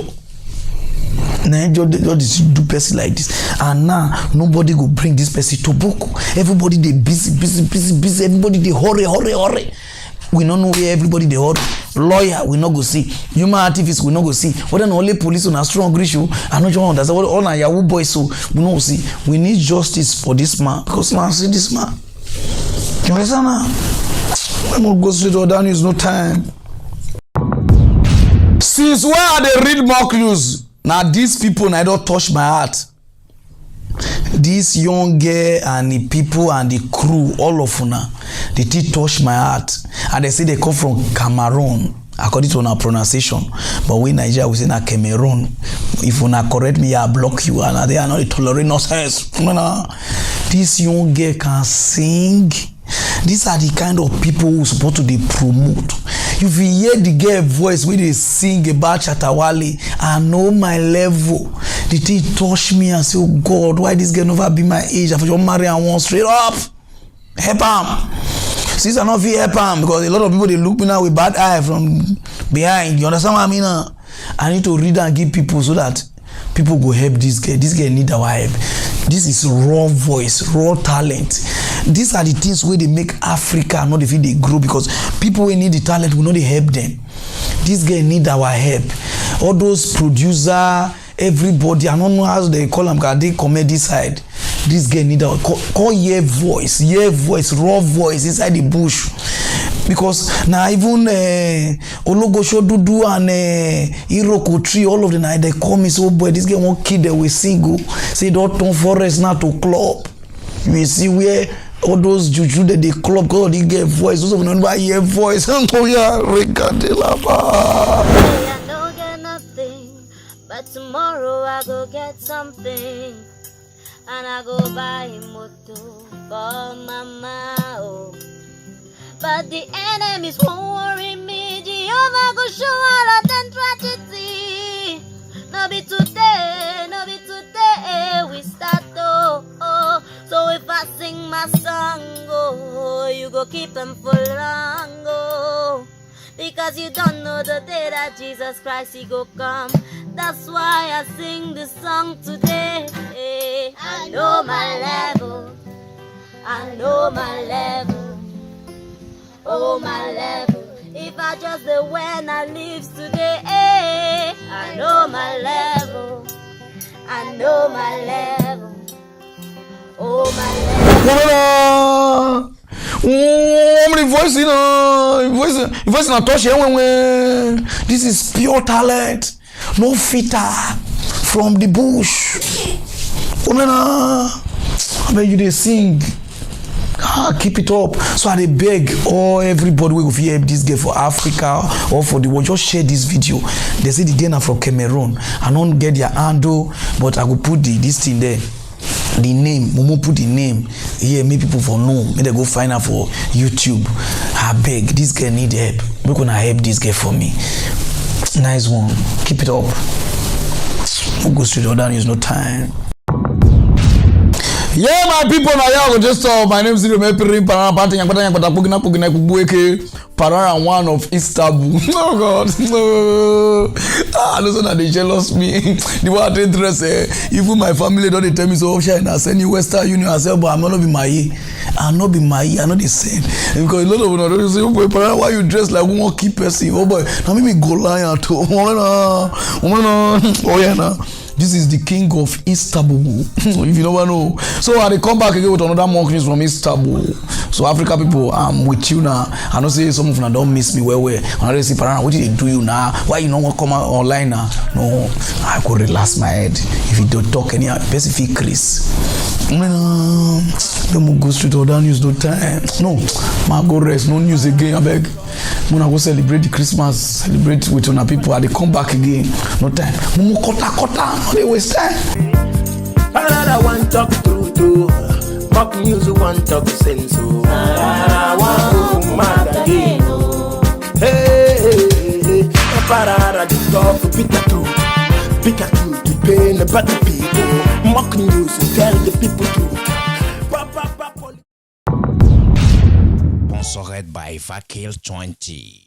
S4: Now just do person like this, and now nobody go bring this person to book. Everybody they busy. Everybody they hurry. We don't know where everybody they hurry. Lawyer we not go see. Human activists we not go see. What then only police on a strong issue. I know you understand. What all our Yahoo boys so we not see. We need justice for this man because now see this man. You understand now? I'm gonna go straight or down. Use no time. Since when are they read mock news? Now these people now don't touch my heart. This young girl and the people and the crew, all of una, they did touch my heart. And they say they come from Cameroon. according to our pronunciation. But we Nigeria, we say na Cameroon. If you not correct me, I block you. And they are not tolerate nonsense. This young girl can sing. These are the kind of people who supposed to be promote. If you hear the girl voice when they sing about Chatawale, I know my level. The thing touch me and say, oh God, why this girl never be my age? I just marry and want straight up. Help him. Since I not feel help him, because a lot of people they look me now with bad eye from behind. You understand what I mean? I need to read and give people so that people go help this girl. This girl need our help. This is raw voice, raw talent. These are the things where they make Africa not if they grow, because people who need the talent will not help them. This girl need our help. All those producer, everybody, I don't know how they call them, because they comedy side. This girl need our call your voice, raw voice inside the bush. Because now even Ologosho Dudu and Iroko Tree, all of them, they call me, so boy, this girl won't kill them with single. Say don't turn forest now to club. You will see where all those juju that they club, because they get voice. Those of them don't hear voice. Oh yeah,
S22: I don't get nothing, but tomorrow I go get something. And I go buy a motor for mama. Oh. But the enemies won't worry me. Jehovah go show all of them tragedy. No be today we start oh. So if I sing my song, oh, you go keep them for long, oh. Because you don't know the day that Jesus Christ he go come. That's why I sing this song today. I know my level. I know my level. Oh, my level. If I just the when I live today, I know my level. I know my level. Oh, my level.
S4: Voice not touch when this is pure talent, no filter from the bush. I bet you they sing. Keep it up. So I beg everybody who will help this girl for Africa or for the world, just share this video. They say the girl are from Cameroon. I don't get their handle, but I will put this thing there. The name, Momo put the name here, make people for know. May they go find her for YouTube. I beg, this girl need help. We're gonna help this girl for me. Nice one. Keep it up. We'll go straight on down, use no time. Yeah, my people, now y'all go just talk. My name is Pararan One of Istanbul. Oh God, no. Those are they jealous me. The one they dress, even my family don't tell me so. I send you Western Union. I say, but I'm not be my. I'm not the same. Because a lot of them don't say, oh boy, Pararan, why you dress like one key person? Oh boy, now maybe go lion too. Oh yeah, now. This is the king of Istanbul. If you never know. So I come back again with another mock news from Istanbul. So Africa people, I'm with you now. I know say some of them don't miss me well. And I say, Pararan, what did they do you now? Why you not want to come out online now? No, I could relax my head. If you don't talk any specific Chris. Don't go straight to that news, no time. No, ma go rest, no news again, I beg. I'm gonna go celebrate the Christmas, celebrate with our people. I they come back again, no time. Mumu kota, no they waste time.
S5: Parara want talk true too. Mock news want talk sense. Parara want mad again. Hey, Parara the talk bitter truth to pain about the people. Mock news tell the people truth.
S6: Sponsored by Fakil 20.